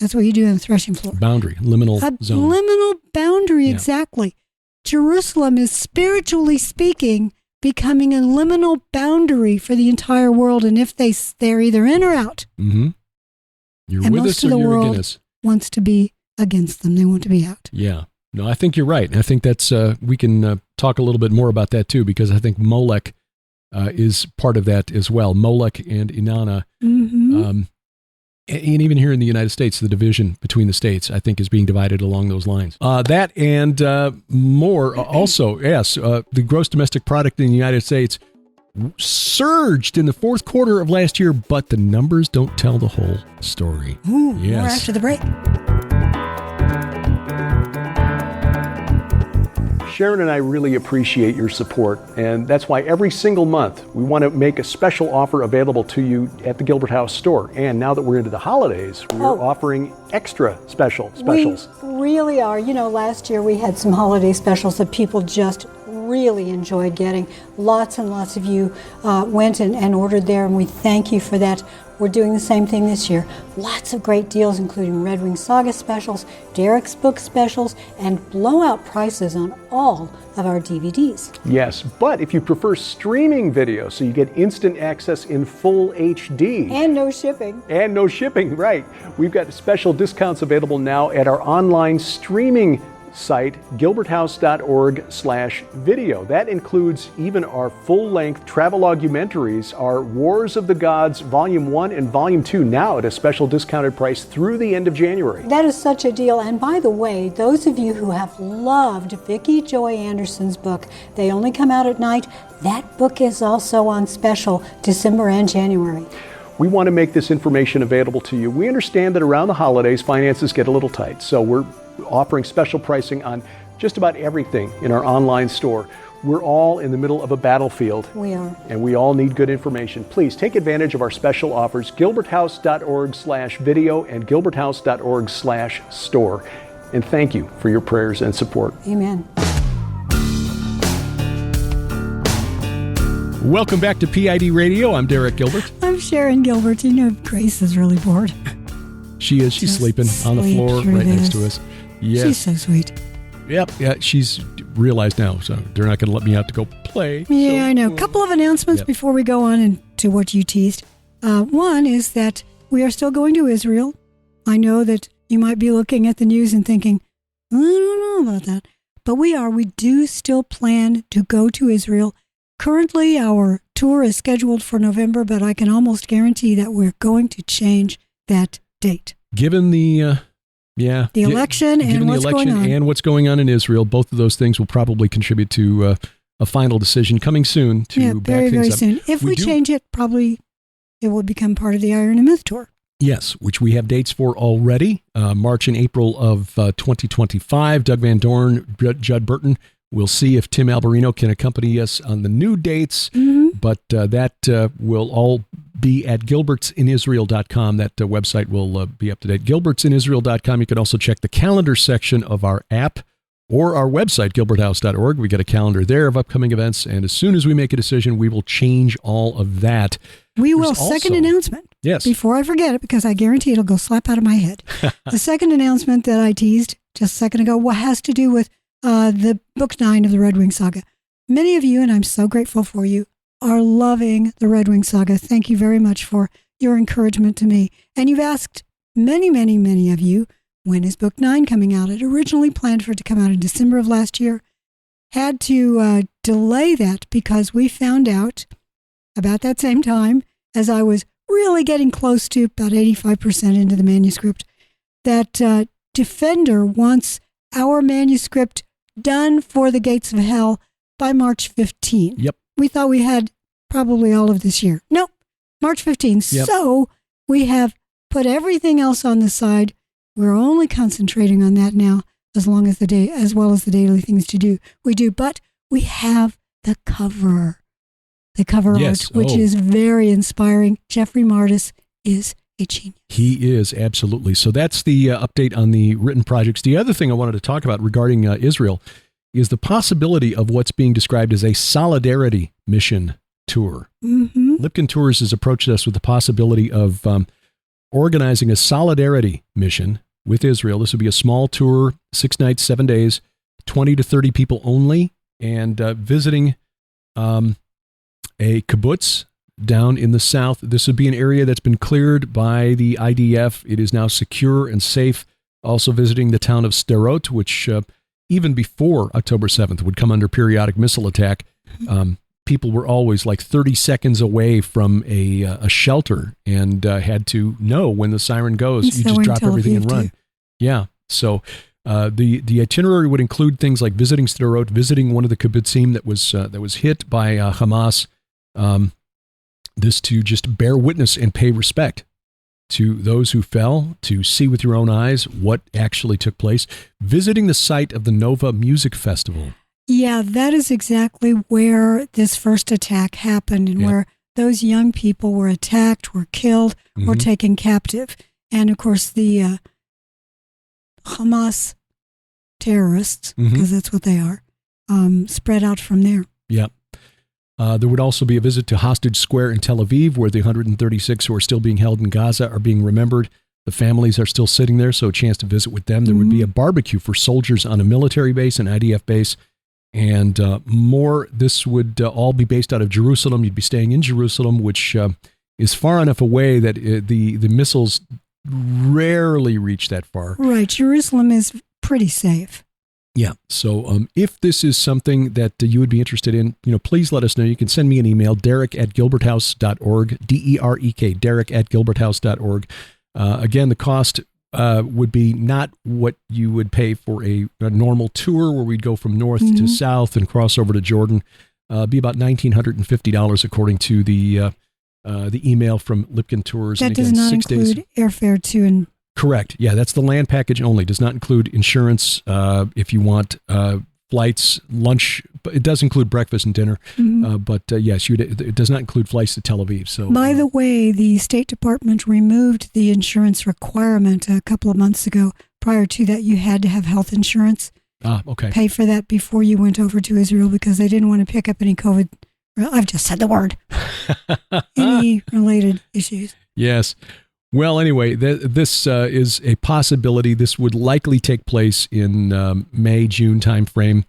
That's what you do on the threshing floor. Boundary, liminal zone. Liminal boundary, Yeah. exactly. Jerusalem is, spiritually speaking, becoming a liminal boundary for the entire world. And if they're either in or out. Mm-hmm. You're And with most us of or the you're world against us. wants to be against them. They want to be out. Yeah. No, I think you're right. I think that's, we can talk a little bit more about that too, because I think Molech is part of that as well. Molech and Inanna. Mm-hmm. And even here in the United States, the division between the states, I think, is being divided along those lines. That and more. Also, yes, the gross domestic product in the United States surged in the fourth quarter of last year, but the numbers don't tell the whole story. Ooh, Yes. More after the break. Sharon and I really appreciate your support, and that's why every single month we want to make a special offer available to you at the Gilbert House store. And now that we're into the holidays, we're offering extra specials. We really are. You know, last year we had some holiday specials that people just really enjoyed getting. Lots and lots of you went and ordered there, and we thank you for that. We're doing the same thing this year. Lots of great deals, including Red Wing Saga specials, Derek's book specials, and blowout prices on all of our DVDs. Yes, but if you prefer streaming video, so you get instant access in full HD. And no shipping. And no shipping, right. We've got special discounts available now at our online streaming site, gilberthouse.org/video. That includes even our full-length travelogumentaries, our Wars of the Gods Volume 1 and Volume 2, now at a special discounted price through the end of January. That is such a deal. And by the way, those of you who have loved Vicki Joy Anderson's book, They Only Come Out at Night, that book is also on special December and January. We want to make this information available to you. We understand that around the holidays, finances get a little tight, so we're offering special pricing on just about everything in our online store. We're all in the middle of a battlefield. We are. And we all need good information. Please take advantage of our special offers, gilberthouse.org/video and gilberthouse.org/store. And thank you for your prayers and support. Amen. Welcome back to P.I.D. Radio. I'm Derek Gilbert. I'm Sharon Gilbert. You know, Grace is really bored. She is. She's Just sleeping on the floor sleep right through next to this. us. Yes. She's so sweet. Yep. Yeah, she's realized now, so they're not going to let me out to go play. Yeah, So- I know. A couple of announcements Yep. before we go on into what you teased. One is that we are still going to Israel. I know that you might be looking at the news and thinking, I don't know about that. But we do still plan to go to Israel. Currently, our tour is scheduled for November, but I can almost guarantee that we're going to change that date. Given the election and given what's the going election on. and what's going on in Israel, both of those things will probably contribute to a final decision coming soon to back very, things very up. soon. If we change it, probably it will become part of the Iron and Myth tour. Yes, which we have dates for already. March and April of 2025. Doug Van Dorn, Judd Burton. We'll see if Tim Alberino can accompany us on the new dates, but that will all be at gilbertsinisrael.com. That website will be up to date. Gilbertsinisrael.com. You can also check the calendar section of our app or our website, gilberthouse.org. We got a calendar there of upcoming events, and as soon as we make a decision, we will change all of that. We will. There's Second also- announcement. Yes. Before I forget it, because I guarantee it'll go slap out of my head. The second announcement that I teased just a second ago has to do with the book 9 of the Red Wing Saga. Many of you, and I'm so grateful for you, are loving the Red Wing Saga. Thank you very much for your encouragement to me. And you've asked many, many, many of you, when is book 9 coming out? It originally planned for it to come out in December of last year. Had to delay that because we found out about that same time, as I was really getting close to about 85% into the manuscript, that Defender wants our manuscript done for the Gates of Hell by March 15. Yep. We thought we had probably all of this year. Nope, March 15. Yep. So we have put everything else on the side. We're only concentrating on that now, as well as the daily things we do. But we have the cover. The cover Yes. art, which Oh. is very inspiring. Jeffrey Martis is a genius. He is, absolutely. So that's the update on the written projects. The other thing I wanted to talk about regarding Israel is the possibility of what's being described as a solidarity mission tour. Mm-hmm. Lipkin Tours has approached us with the possibility of organizing a solidarity mission with Israel. This would be a small tour, 6 nights, 7 days, 20 to 30 people only, and visiting a kibbutz down in the south. This would be an area that's been cleared by the IDF. It is now secure and safe. Also visiting the town of Sderot, which even before October 7th would come under periodic missile attack. People were always like 30 seconds away from a shelter and had to know when the siren goes. You just drop everything and run. Yeah. So the itinerary would include things like visiting Sderot, visiting one of the kibbutzim that was hit by Hamas. This to just bear witness and pay respect to those who fell, to see with your own eyes what actually took place. Visiting the site of the Nova Music Festival. Yeah, that is exactly where this first attack happened, and where those young people were attacked, were killed, or taken captive. And of course, the Hamas terrorists, because that's what they are, spread out from there. Yeah. There would also be a visit to Hostage Square in Tel Aviv, where the 136 who are still being held in Gaza are being remembered. The families are still sitting there, so a chance to visit with them. There would be a barbecue for soldiers on a military base, an IDF base, and more. This would all be based out of Jerusalem. You'd be staying in Jerusalem, which is far enough away that the missiles rarely reach that far. Right. Jerusalem is pretty safe. Yeah. So if this is something that you would be interested in, please let us know. You can send me an email, derek@gilberthouse.org, D-E-R-E-K, derek@gilberthouse.org. Again, the cost would be not what you would pay for a normal tour where we'd go from north to south and cross over to Jordan. Be about $1,950 according to the email from Lipkin Tours. That does not include airfare to and correct. Yeah, that's the land package only. Does not include insurance if you want flights, lunch. But it does include breakfast and dinner. But yes, it does not include flights to Tel Aviv. So, by the way, the State Department removed the insurance requirement a couple of months ago. Prior to that, you had to have health insurance. Okay. Pay for that before you went over to Israel because they didn't want to pick up any COVID. I've just said the word. Any related issues. Yes. Well, anyway, this is a possibility. This would likely take place in May, June timeframe.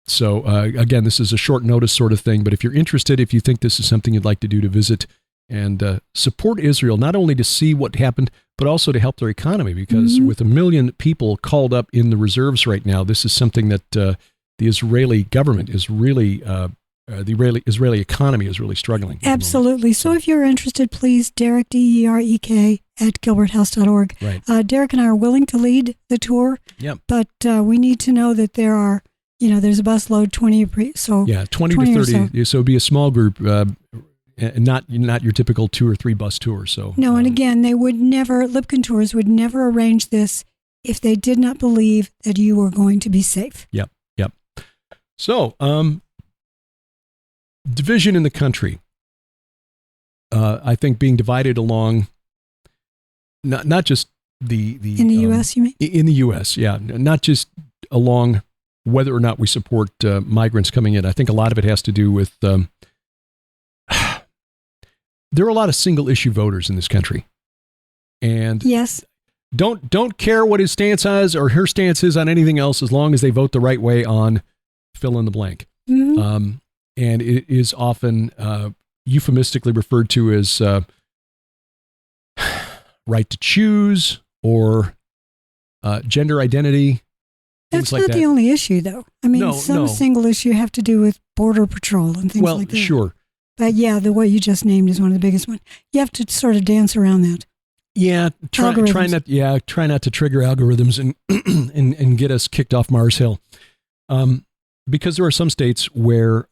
So, again, this is a short notice sort of thing. But if you're interested, if you think this is something you'd like to do to visit and support Israel, not only to see what happened, but also to help their economy, because with 1 million people called up in the reserves right now, this is something that the Israeli government is really the Israeli economy is really struggling. Absolutely. So if you're interested, please, Derek, D-E-R-E-K, @gilberthouse.org. Right. Derek and I are willing to lead the tour, but we need to know that there are, there's a bus load, 20 so yeah, 20 to 30. So it'd be a small group, not your typical 2 or 3 bus tour. So no, and again, Lipkin Tours would never arrange this if they did not believe that you were going to be safe. Yep. So, division in the country. I think being divided along, not just the in the U.S. You mean in the U.S. Yeah, not just along whether or not we support migrants coming in. I think a lot of it has to do with there are a lot of single issue voters in this country, and yes, don't care what his stance is or her stance is on anything else as long as they vote the right way on fill in the blank. And it is often euphemistically referred to as right to choose or gender identity. That's not the only issue, though. I mean, some single issue have to do with border patrol and things like that. Well, sure. But yeah, the one you just named is one of the biggest ones. You have to sort of dance around that. Yeah, try not to trigger algorithms and get us kicked off Mars Hill. Because there are some states where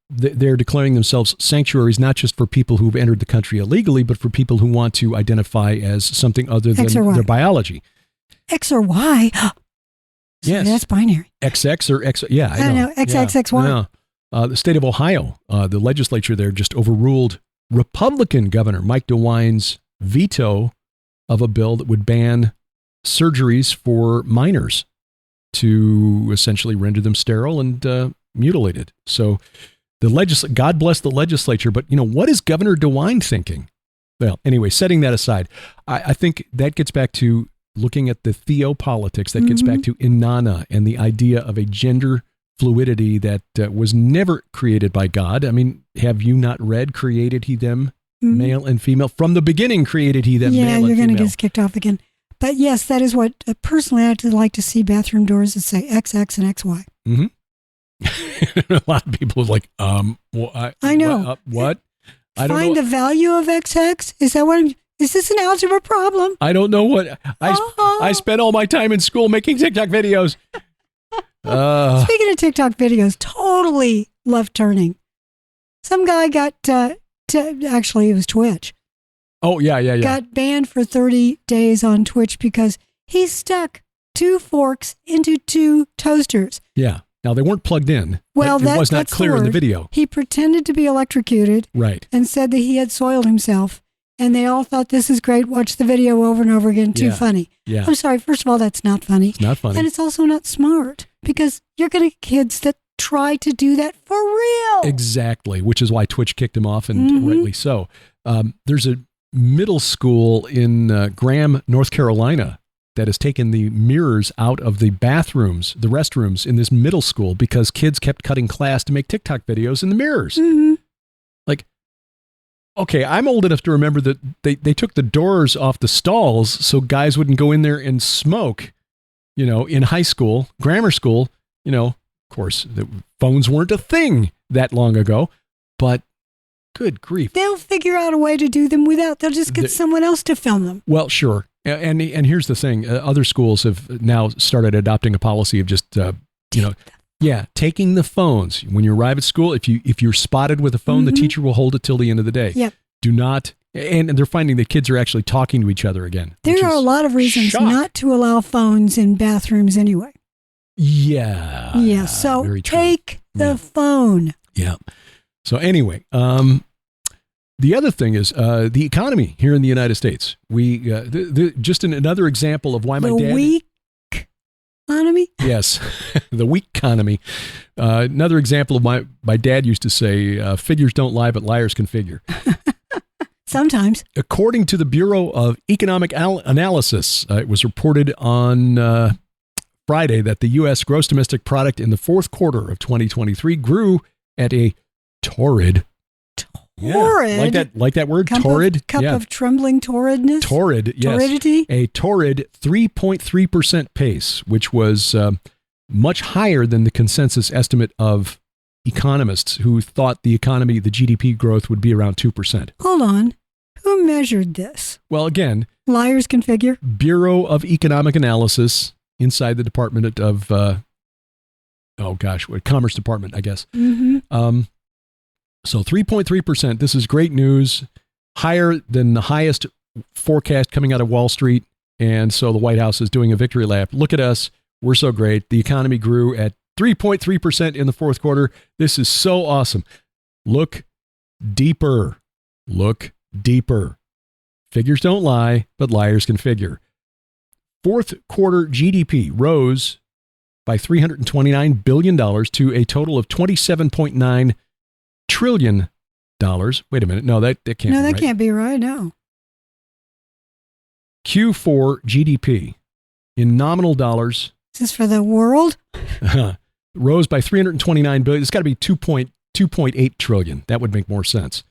they're declaring themselves sanctuaries, not just for people who've entered the country illegally, but for people who want to identify as something other than their biology. X or Y? Yes. That's binary. XX or X. Yeah, I know. XXXY. Yeah. The state of Ohio, the legislature there just overruled Republican Governor Mike DeWine's veto of a bill that would ban surgeries for minors to essentially render them sterile and mutilated. So God bless the legislature, but what is Governor DeWine thinking? Well, anyway, setting that aside, I think that gets back to looking at the Theopolitics. That gets back to Inanna and the idea of a gender fluidity that was never created by God. I mean, have you not read, created he them male and female? From the beginning created he them male and female. Yeah, you're going to get us kicked off again. But yes, that is what, personally, I'd like to see bathroom doors that say XX and XY. Mm-hmm. A lot of people are like, well, I know. What? I don't Find know. the value of XX? Is that what is this an algebra problem? I don't know what. I spent all my time in school making TikTok videos. Speaking of TikTok videos, totally left turning. Some guy got, actually it was Twitch. Oh, yeah. Got banned for 30 days on Twitch because he stuck 2 forks into 2 toasters. Yeah. Now, they weren't plugged in. Well, that was not clear in the video. He pretended to be electrocuted. Right. And said that he had soiled himself. And they all thought, this is great. Watch the video over and over again. Too funny. Yeah. I'm sorry. First of all, that's not funny. It's not funny. And it's also not smart because you're going to get kids that try to do that for real. Exactly. Which is why Twitch kicked him off, and rightly so. There's a middle school in Graham, North Carolina, that has taken the mirrors out of the bathrooms, the restrooms in this middle school because kids kept cutting class to make TikTok videos in the mirrors. Like, okay, I'm old enough to remember that they took the doors off the stalls so guys wouldn't go in there and smoke, in high school, grammar school, of course, the phones weren't a thing that long ago, but good grief. They'll figure out a way to do them without, they'll just get someone else to film them. Well, sure. And here's the thing. Other schools have now started adopting a policy of just, taking the phones. When you arrive at school, if you're spotted with a phone, the teacher will hold it till the end of the day. Yep. Do not, and they're finding that kids are actually talking to each other again. There are a lot of reasons not to allow phones in bathrooms anyway. Yeah. Yeah. So take the phone. Yeah. So anyway, the other thing is the economy here in the United States. We just another example of why my dad. The weak economy? Yes, the weak economy. Another example of my dad used to say, figures don't lie, but liars can figure. Sometimes. According to the Bureau of Economic Analysis, it was reported on Friday that the U.S. gross domestic product in the fourth quarter of 2023 grew at a torrid. Torrid? Yeah, like that word? Torrid? Cup of trembling torridness? Torrid, yes. Torridity? A torrid 3.3% pace, which was much higher than the consensus estimate of economists who thought the economy, the GDP growth would be around 2%. Hold on. Who measured this? Well, again, liars can figure. Bureau of Economic Analysis inside the Department of, Commerce Department, I guess. So 3.3%, this is great news, higher than the highest forecast coming out of Wall Street. And so the White House is doing a victory lap. Look at us. We're so great. The economy grew at 3.3% in the fourth quarter. This is so awesome. Look deeper. Look deeper. Figures don't lie, but liars can figure. Fourth quarter GDP rose by $329 billion to a total of $27.9 trillion. Wait a minute. No, that can't be right. No, that can't be right. No. Q4 GDP in nominal dollars. Is this for the world? Rose by $329 billion. It's got to be 2.8 trillion. That would make more sense.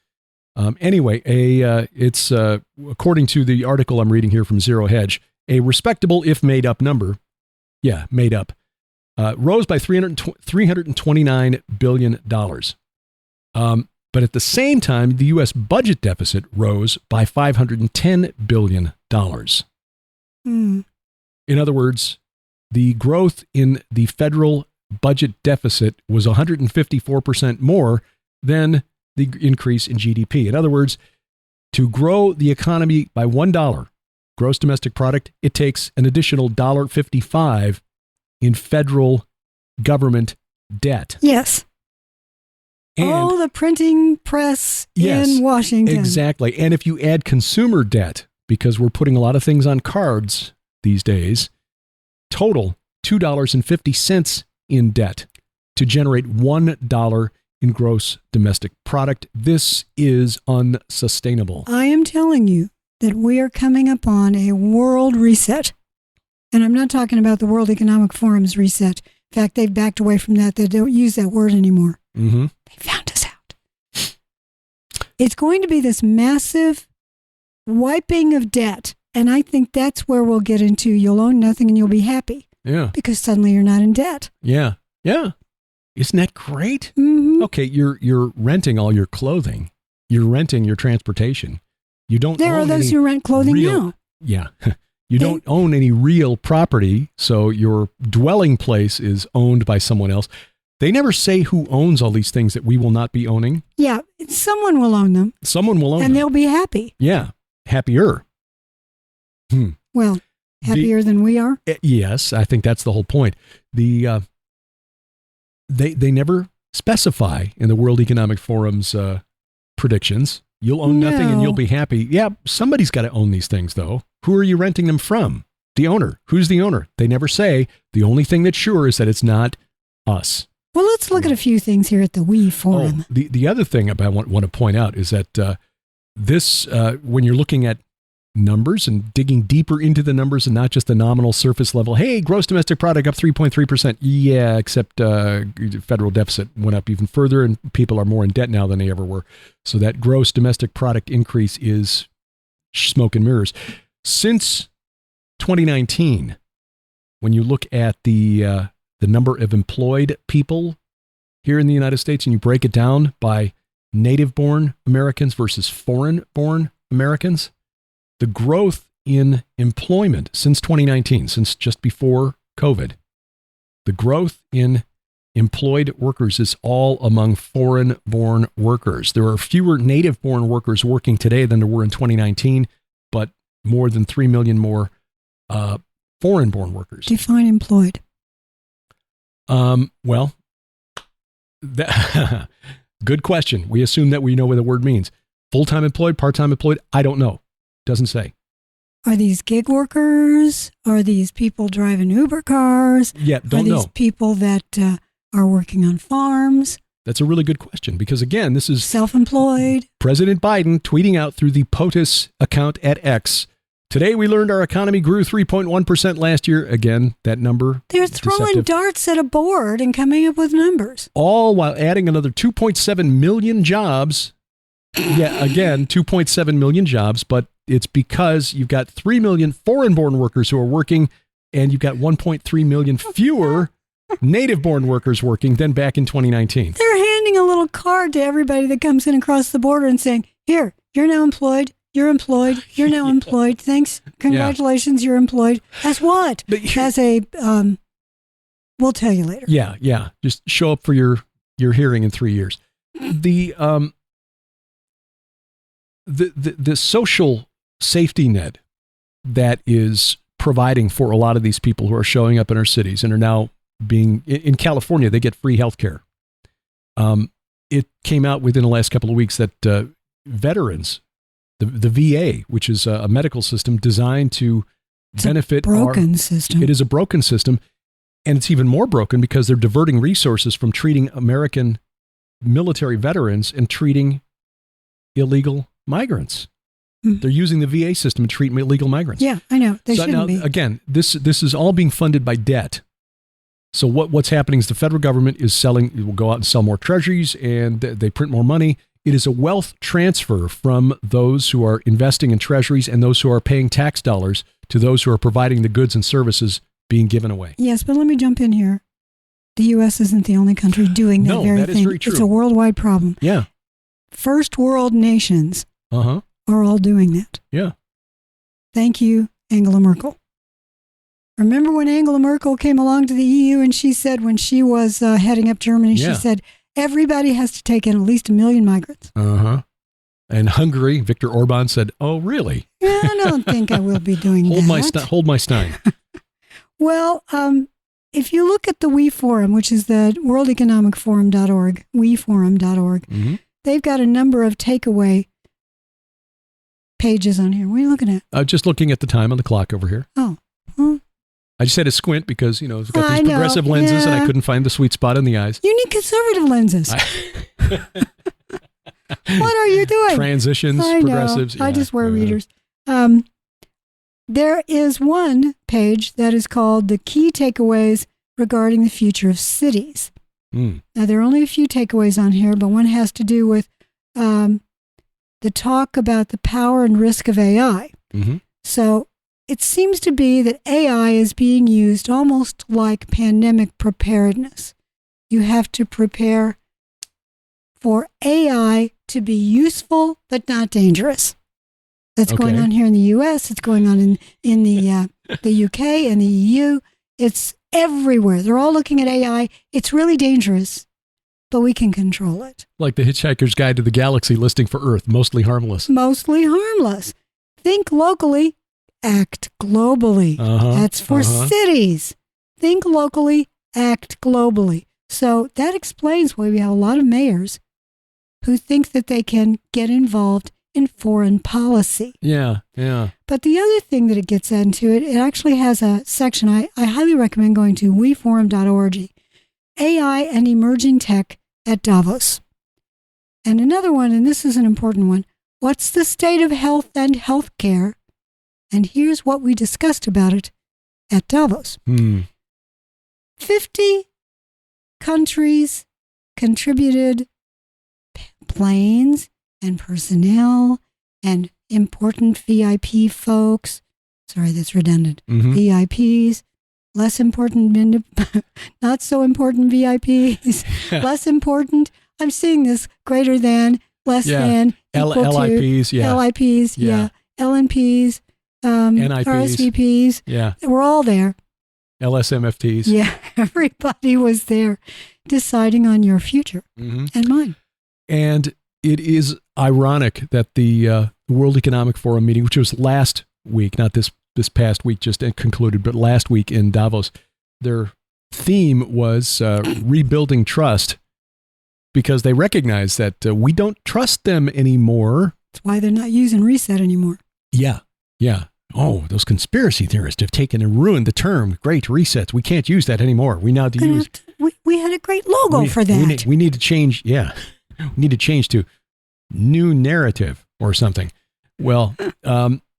Anyway, it's according to the article I'm reading here from Zero Hedge, a respectable if made up number. Yeah, made up. Rose by $329 billion. But at the same time, the U.S. budget deficit rose by $510 billion. In other words, the growth in the federal budget deficit was 154% more than the increase in GDP. In other words, to grow the economy by $1 gross domestic product, it takes an additional $1.55 in federal government debt. Yes. And the printing press in Washington. Exactly. And if you add consumer debt, because we're putting a lot of things on cards these days, total $2.50 in debt to generate $1 in gross domestic product. This is unsustainable. I am telling you that we are coming upon a world reset. And I'm not talking about the World Economic Forum's reset. In fact, they've backed away from that. They don't use that word anymore. Mm-hmm. They found us out. It's going to be this massive wiping of debt. And I think that's where we'll get into you'll own nothing and you'll be happy. Yeah. Because suddenly you're not in debt. Yeah. Yeah. Isn't that great? Mm-hmm. Okay, you're renting all your clothing. You're renting your transportation. You don't There own are those any who rent clothing real, now. Yeah. You don't own any real property, so your dwelling place is owned by someone else. They never say who owns all these things that we will not be owning. Yeah, someone will own them. Someone will own them. And they'll be happy. Yeah. Happier. Well, happier than we are? Yes, I think that's the whole point. They never specify in the World Economic Forum's predictions. You'll own nothing and you'll be happy. Yeah, somebody's got to own these things, though. Who are you renting them from? The owner. Who's the owner? They never say. The only thing that's sure is that it's not us. Well, let's look at a few things here at the We Forum. Oh, the other thing I want to point out is that when you're looking at numbers and digging deeper into the numbers and not just the nominal surface level, hey, gross domestic product up 3.3%. Yeah, except federal deficit went up even further and people are more in debt now than they ever were. So that gross domestic product increase is smoke and mirrors. Since 2019, when you look at the number of employed people here in the United States and you break it down by native-born Americans versus foreign-born Americans, the growth in employment since 2019, since just before COVID, the growth in employed workers is all among foreign-born workers. There are fewer native-born workers working today than there were in 2019, but more than 3 million more foreign-born workers. Define employed. Well, good question. We assume that we know what the word means. Full-time employed, part-time employed, I don't know. Doesn't say. Are these gig workers? Are these people driving Uber cars? Yeah, don't know. Are these people that are working on farms? That's a really good question because, again, this is self-employed. President Biden tweeting out through the POTUS account at X. Today, we learned our economy grew 3.1% last year. Again, that number. They're throwing darts at a board and coming up with numbers. All while adding another 2.7 million jobs. Yeah, again, 2.7 million jobs, but it's because you've got 3 million foreign-born workers who are working, and you've got 1.3 million fewer native-born workers working than back in 2019. They're handing a little card to everybody that comes in across the border and saying, here, you're now employed. You're employed. You're now employed. Thanks. Congratulations. You're employed. As what? As a, we'll tell you later. Yeah. Just show up for your hearing in 3 years. The social safety net that is providing for a lot of these people who are showing up in our cities and are now being in California, they get free health care. It came out within the last couple of weeks that veterans, the VA, which is a medical system designed to benefit. It's a broken system. It is a broken system. And it's even more broken because they're diverting resources from treating American military veterans and treating illegal migrants. They're using the VA system to treat illegal migrants. Yeah, I know. They shouldn't be. Again, this is all being funded by debt. So what's happening is the federal government will go out and sell more treasuries and they print more money. It is a wealth transfer from those who are investing in treasuries and those who are paying tax dollars to those who are providing the goods and services being given away. Yes, but let me jump in here. The U.S. isn't the only country doing that very thing. That is very true. It's a worldwide problem. Yeah. First world nations are all doing that. Yeah. Thank you, Angela Merkel. Remember when Angela Merkel came along to the EU and she said when she was heading up Germany, she said, everybody has to take in at least 1 million migrants. And Hungary, Viktor Orban said, oh, really? Yeah, I don't think I will be doing that. Hold my stein. Well, if you look at the We Forum, which is the worldeconomicforum.org, weforum.org, they've got a number of takeaway pages on here. What are you looking at? Just looking at the time on the clock over here. Oh. I just had to squint because, it's got I these know, progressive lenses and I yeah. couldn't find the sweet spot in the eyes. You need conservative lenses. What are you doing? Transitions, I know. progressives. I yeah, just wear yeah. readers. There is one page that is called The Key Takeaways Regarding the Future of Cities. Mm. Now, there are only a few takeaways on here, but one has to do with the talk about the power and risk of AI. Mm-hmm. So it seems to be that AI is being used almost like pandemic preparedness. You have to prepare for AI to be useful but not dangerous. That's going on here in the U.S. It's going on in the U.K. and the EU. It's everywhere. They're all looking at AI. It's really dangerous, but we can control it. Like the Hitchhiker's Guide to the Galaxy listing for Earth, mostly harmless. Mostly harmless. Think locally, act globally. That's for cities. Think locally, act globally. So that explains why we have a lot of mayors who think that they can get involved in foreign policy. Yeah. But the other thing that it gets into, it actually has a section I highly recommend going to, weforum.org, AI and emerging tech at Davos. And another one, and this is an important one, what's the state of health and healthcare? And here's what we discussed about it at Davos. 50 countries contributed planes and personnel and important VIP folks. Sorry, that's redundant. VIPs, less important, not so important VIPs, less important. I'm seeing this greater than, less than, equal LIPs, to, LIPs, LNPs, NIPs, RSVPs. Yeah. We're all there. LSMFTs. Yeah, everybody was there deciding on your future and mine. And it is ironic that the World Economic Forum meeting, which was last week, not this past week, just concluded, but last week in Davos, their theme was rebuilding trust, because they recognize that we don't trust them anymore. That's why they're not using reset anymore. Yeah. Oh, those conspiracy theorists have taken and ruined the term great resets. We can't use that anymore. We now have to use... We had a great logo for that. We need to change, We need to change to new narrative or something. Well,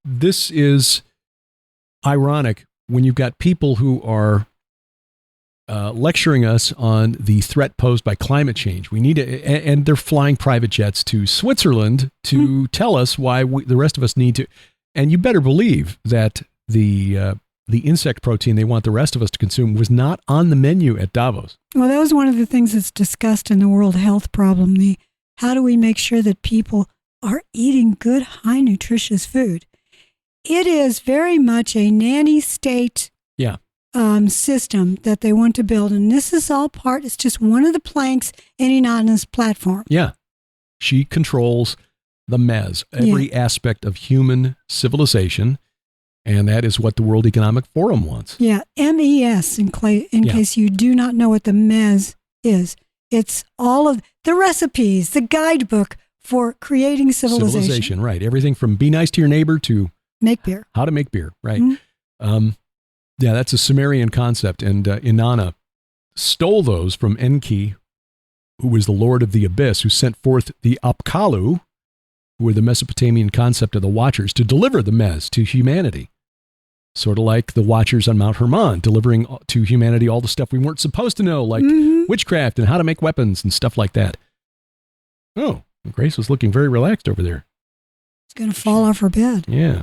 this is ironic when you've got people who are lecturing us on the threat posed by climate change. We need to, and they're flying private jets to Switzerland to tell us why the rest of us need to. And you better believe that the insect protein they want the rest of us to consume was not on the menu at Davos. Well, that was one of the things that's discussed in the World Health Problem. How do we make sure that people are eating good, high nutritious food? It is very much a nanny state system that they want to build. And this is all part, it's just one of the planks in Inanna's platform. Yeah. She controls the MES, every aspect of human civilization. And that is what the World Economic Forum wants. Yeah, MES, in case you do not know what the MES is. It's all of the recipes, the guidebook for creating civilization. Right. Everything from be nice to your neighbor to make beer. How to make beer, right. That's a Sumerian concept. And Inanna stole those from Enki, who was the lord of the abyss, who sent forth the Apkallu, who were the Mesopotamian concept of the Watchers, to deliver the MES to humanity. Sort of like the Watchers on Mount Hermon, delivering to humanity all the stuff we weren't supposed to know, like witchcraft and how to make weapons and stuff like that. Oh, Grace was looking very relaxed over there. It's going to fall off her bed. Yeah.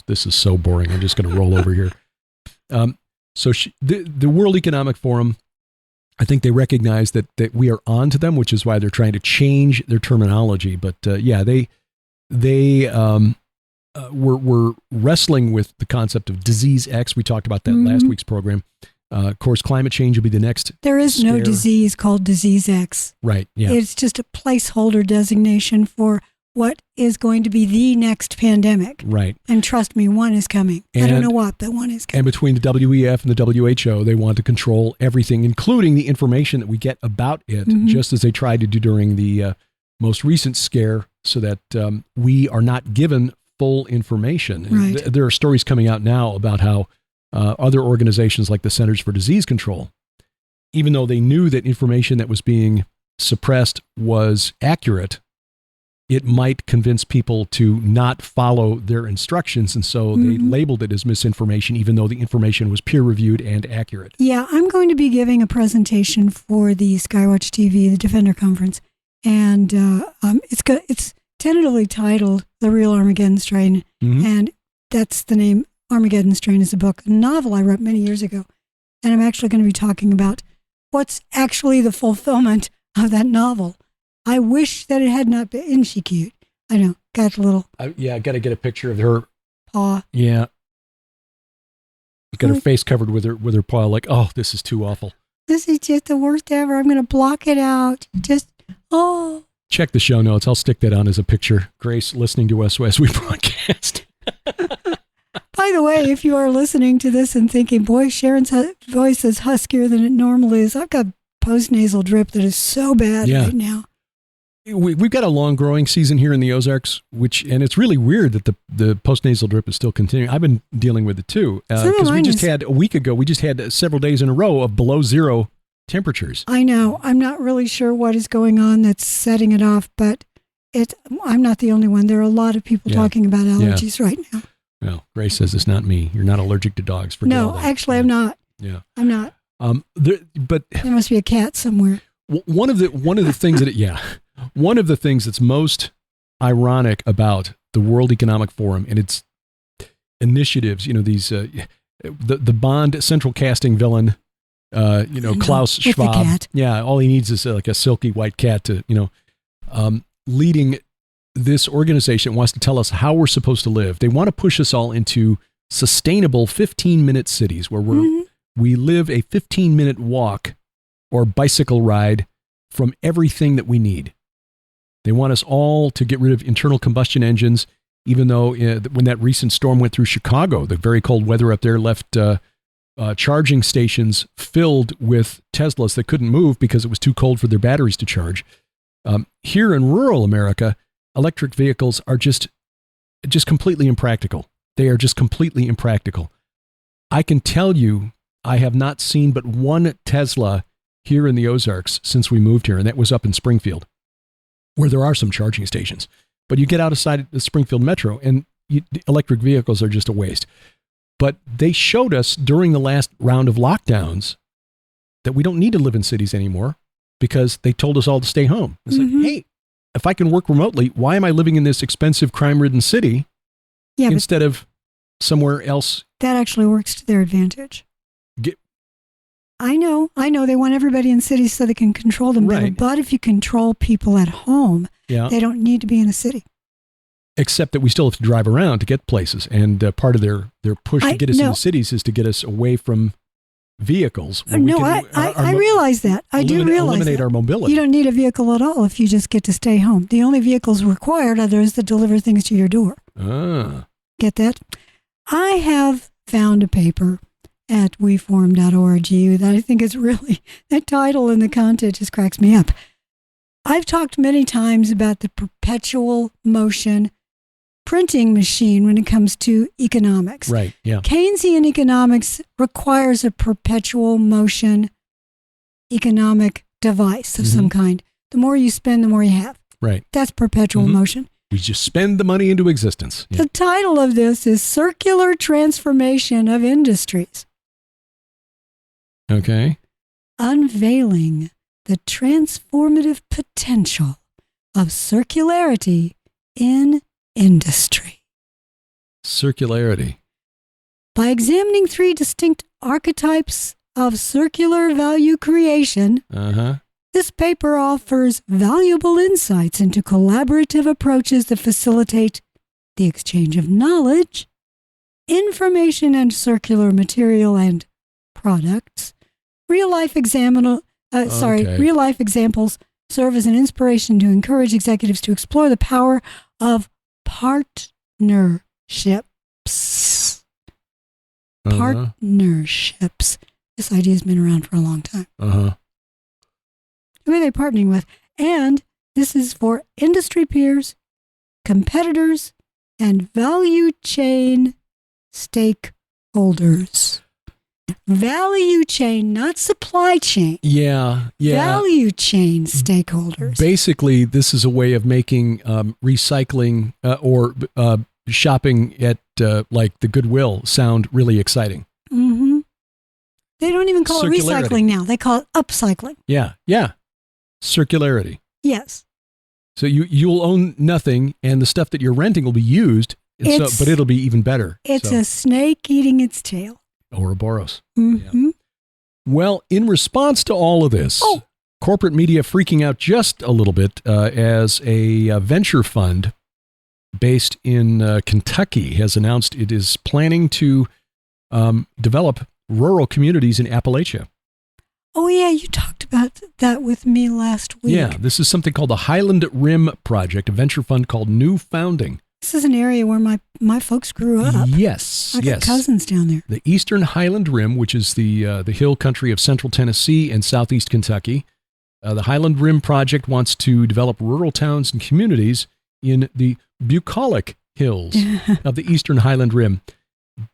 This is so boring. I'm just going to roll over here. So the World Economic Forum, I think they recognize that we are on to them, which is why they're trying to change their terminology. But they we're wrestling with the concept of disease X. We talked about that last week's program. Of course, climate change will be the next. There is no disease called disease X. Right. Yeah. It's just a placeholder designation for what is going to be the next pandemic. Right. And trust me, one is coming. I don't know what, but one is coming. And between the WEF and the WHO, they want to control everything, including the information that we get about it, just as they tried to do during the most recent scare, so that we are not given full information. Right. There are stories coming out now about how other organizations like the Centers for Disease Control, even though they knew that information that was being suppressed was accurate, it might convince people to not follow their instructions. And so they labeled it as misinformation, even though the information was peer-reviewed and accurate. Yeah, I'm going to be giving a presentation for the Skywatch TV, the Defender Conference. And it's tentatively titled The Real Armageddon Strain. And that's the name. Armageddon Strain is a book, a novel I wrote many years ago. And I'm actually going to be talking about what's actually the fulfillment of that novel. I wish that it had not been. Isn't she cute? I know. Got a little. I got to get a picture of her paw. Yeah. Got her face covered with her paw. Like, oh, this is too awful. This is just the worst ever. I'm going to block it out. Check the show notes. I'll stick that on as a picture. Grace listening to us as we broadcast. By the way, if you are listening to this and thinking, boy, Sharon's voice is huskier than it normally is, I've got postnasal drip that is so bad right now. We've got a long growing season here in the Ozarks, and it's really weird that the postnasal drip is still continuing. I've been dealing with it too, because a week ago, we just had several days in a row of below zero temperatures. I know. I'm not really sure what is going on that's setting it off, but I'm not the only one. There are a lot of people talking about allergies right now. Well, Grace says it's not me. You're not allergic to dogs. No, actually, I'm not. Yeah, I'm not. But there must be a cat somewhere. One of the things one of the things that's most ironic about the World Economic Forum and its initiatives, these the Bond central casting villain, Klaus Schwab. Yeah, all he needs is like a silky white cat to, leading this organization wants to tell us how we're supposed to live. They want to push us all into sustainable 15-minute cities where we live a 15-minute walk or bicycle ride from everything that we need. They want us all to get rid of internal combustion engines, even though when that recent storm went through Chicago, the very cold weather up there left charging stations filled with Teslas that couldn't move because it was too cold for their batteries to charge. Here in rural America, electric vehicles are just completely impractical. They are just completely impractical. I can tell you, I have not seen but one Tesla here in the Ozarks since we moved here, and that was up in Springfield, where there are some charging stations. But you get outside the Springfield Metro, and electric vehicles are just a waste. But they showed us during the last round of lockdowns that we don't need to live in cities anymore because they told us all to stay home. It's like, hey, if I can work remotely, why am I living in this expensive, crime-ridden city instead of somewhere else? That actually works to their advantage. I know. They want everybody in cities so they can control them better. But if you control people at home, they don't need to be in a city. Except that we still have to drive around to get places. And part of their push to get us into cities is to get us away from vehicles. I realize that. I do realize eliminate that. Our mobility. You don't need a vehicle at all if you just get to stay home. The only vehicles required are those that deliver things to your door. Get that? I have found a paper at weforum.org that I think is really, that title and the content just cracks me up. I've talked many times about the perpetual motion printing machine when it comes to economics. Right, yeah. Keynesian economics requires a perpetual motion economic device of some kind. The more you spend, the more you have. Right. That's perpetual motion. We just spend the money into existence. Yeah. The title of this is Circular Transformation of Industries. Okay. Unveiling the transformative potential of circularity in industry. Circularity. By examining 3 distinct archetypes of circular value creation, this paper offers valuable insights into collaborative approaches that facilitate the exchange of knowledge, information, and circular material and products. Real-life examples serve as an inspiration to encourage executives to explore the power of partnerships. Partnerships. This idea has been around for a long time. Who are they partnering with? And this is for industry peers, competitors, and value chain stakeholders. stakeholders. Value chain, not supply chain. Yeah. Value chain stakeholders. Basically, this is a way of making recycling or shopping at like the Goodwill sound really exciting. Mm-hmm. They don't even call it recycling now. They call it upcycling. Yeah. Circularity. Yes. So you'll own nothing, and the stuff that you're renting will be used, but it'll be even better. It's a snake eating its tail. Ouroboros. Mm-hmm. Yeah. Well, in response to all of this, corporate media freaking out just a little bit as a venture fund based in Kentucky has announced it is planning to develop rural communities in Appalachia. Oh, yeah, you talked about that with me last week. Yeah, this is something called the Highland Rim Project, a venture fund called New Founding. This is an area where my folks grew up. Yes, I got cousins down there. The Eastern Highland Rim, which is the hill country of central Tennessee and southeast Kentucky. The Highland Rim Project wants to develop rural towns and communities in the bucolic hills of the Eastern Highland Rim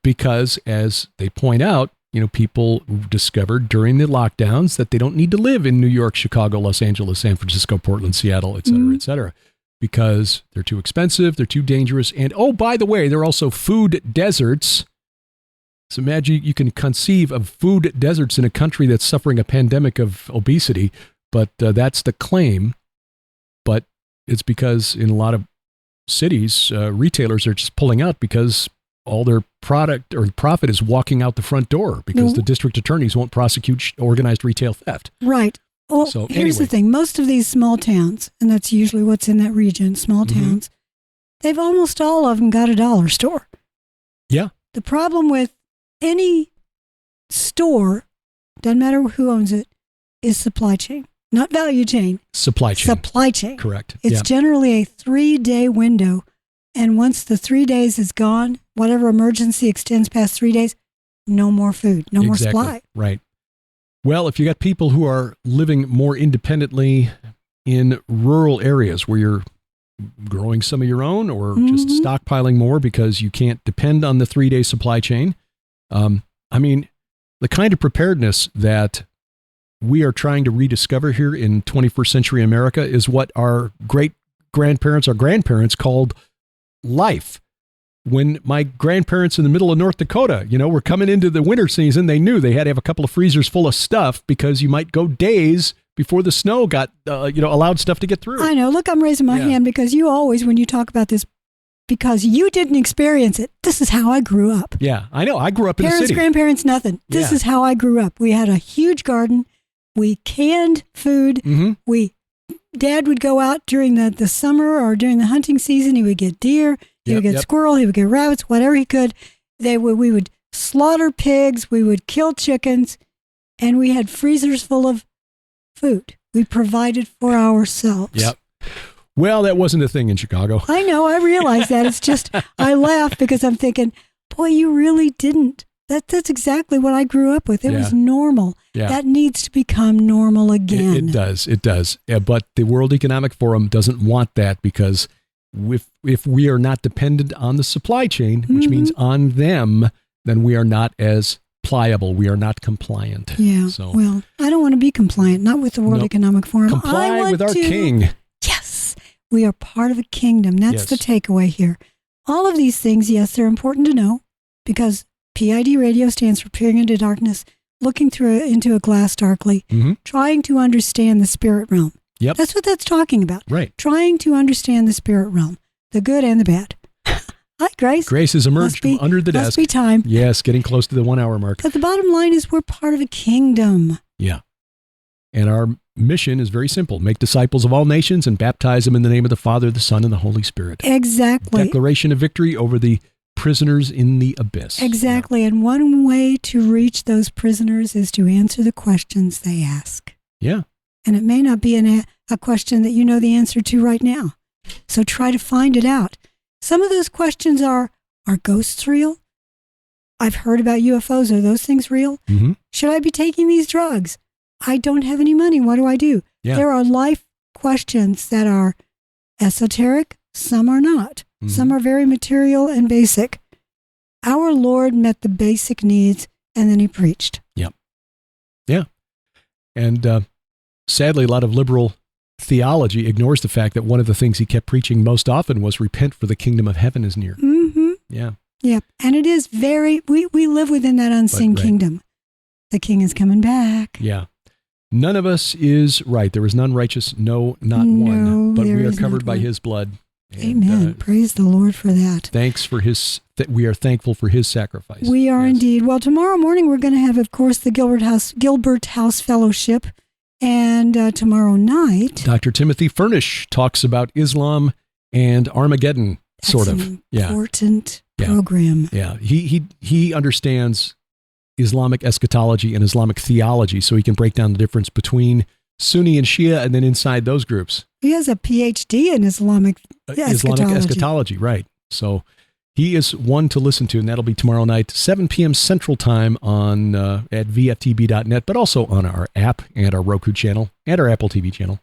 because, as they point out, people discovered during the lockdowns that they don't need to live in New York, Chicago, Los Angeles, San Francisco, Portland, Seattle, et cetera, because they're too expensive, they're too dangerous. And, oh, by the way, they're also food deserts. So imagine you can conceive of food deserts in a country that's suffering a pandemic of obesity, but that's the claim. But it's because in a lot of cities, retailers are just pulling out because all their product or profit is walking out the front door because the district attorneys won't prosecute organized retail theft. Right. Well, so, here's the thing. Most of these small towns, and that's usually what's in that region, small towns, they've almost all of them got a dollar store. Yeah. The problem with any store, doesn't matter who owns it, is supply chain. Not value chain. Supply chain. Supply chain. Correct. It's generally a 3-day window. And once the 3 days is gone, whatever emergency extends past 3 days, no more food, no more supply. Right. Well, if you got people who are living more independently in rural areas where you're growing some of your own or just stockpiling more because you can't depend on the 3-day supply chain, I mean, the kind of preparedness that we are trying to rediscover here in 21st century America is what our great-grandparents, our grandparents called life. When my grandparents in the middle of North Dakota, were coming into the winter season, they knew they had to have a couple of freezers full of stuff because you might go days before the snow got, allowed stuff to get through. I know. Look, I'm raising my hand because you always, when you talk about this, because you didn't experience it, this is how I grew up. Yeah, I know. I grew up in the city. Parents, grandparents, nothing. This is how I grew up. We had a huge garden. We canned food. Dad would go out during the summer or during the hunting season. He would get deer. He would get squirrel. He would get rabbits, whatever he could. We would slaughter pigs. We would kill chickens. And we had freezers full of food. We provided for ourselves. Yep. Well, that wasn't a thing in Chicago. I know. I realize that. It's just, I laugh because I'm thinking, boy, you really didn't. That's exactly what I grew up with. It was normal. Yeah. That needs to become normal again. It does. Yeah, but the World Economic Forum doesn't want that because if we are not dependent on the supply chain, which means on them, then we are not as pliable. We are not compliant. Yeah. So, well, I don't want to be compliant, not with the World Economic Forum. Comply with our king. Yes. We are part of a kingdom. That's the takeaway here. All of these things, yes, they're important to know because P.I.D. radio stands for Peering into Darkness, looking into a glass darkly, trying to understand the spirit realm. Yep. That's what that's talking about. Right. Trying to understand the spirit realm, the good and the bad. Hi, Grace. Grace has emerged from under the desk. Must be time. Yes, getting close to the 1 hour mark. But the bottom line is we're part of a kingdom. Yeah. And our mission is very simple. Make disciples of all nations and baptize them in the name of the Father, the Son, and the Holy Spirit. Exactly. Declaration of victory over the prisoners in the abyss. Exactly. Yeah. And one way to reach those prisoners is to answer the questions they ask. Yeah. And it may not be a question that you know the answer to right now. So try to find it out. Some of those questions are ghosts real? I've heard about UFOs. Are those things real? Should I be taking these drugs? I don't have any money. What do I do? Yeah. There are life questions that are esoteric. Some are not. Some are very material and basic. Our Lord met the basic needs, and then he preached. Yep. Yeah. And sadly, a lot of liberal theology ignores the fact that one of the things he kept preaching most often was repent, for the kingdom of heaven is near. Mm-hmm. Yeah. Yep. And it is we live within that unseen kingdom. The king is coming back. Yeah. None of us is right. There is none righteous, no, not one. But we are covered by his blood. And, amen. Praise the Lord for that. We are thankful for his sacrifice. We are indeed. Well, tomorrow morning we're going to have, of course, the Gilbert House Fellowship. And tomorrow night, Dr. Timothy Furnish talks about Islam and Armageddon, sort of. An important program. Yeah. He understands Islamic eschatology and Islamic theology, so he can break down the difference between Sunni and Shia, and then inside those groups. He has a PhD in Islamic eschatology, right. So he is one to listen to, and that'll be tomorrow night, 7 p.m. Central Time on at vftb.net, but also on our app and our Roku channel and our Apple TV channel.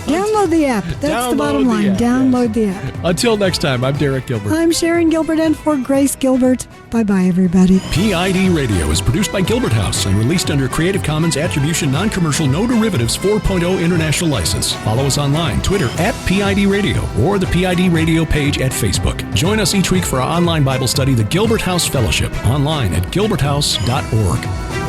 Download the app. That's the bottom line. Download the app. Until next time, I'm Derek Gilbert. I'm Sharon Gilbert, and for Grace Gilbert. Bye-bye, everybody. P.I.D. Radio is produced by Gilbert House and released under Creative Commons Attribution Non-Commercial No Derivatives 4.0 International License. Follow us online, Twitter @P.I.D. Radio, or the P.I.D. Radio page at Facebook. Join us each week for our online Bible study, the Gilbert House Fellowship, online at gilberthouse.org.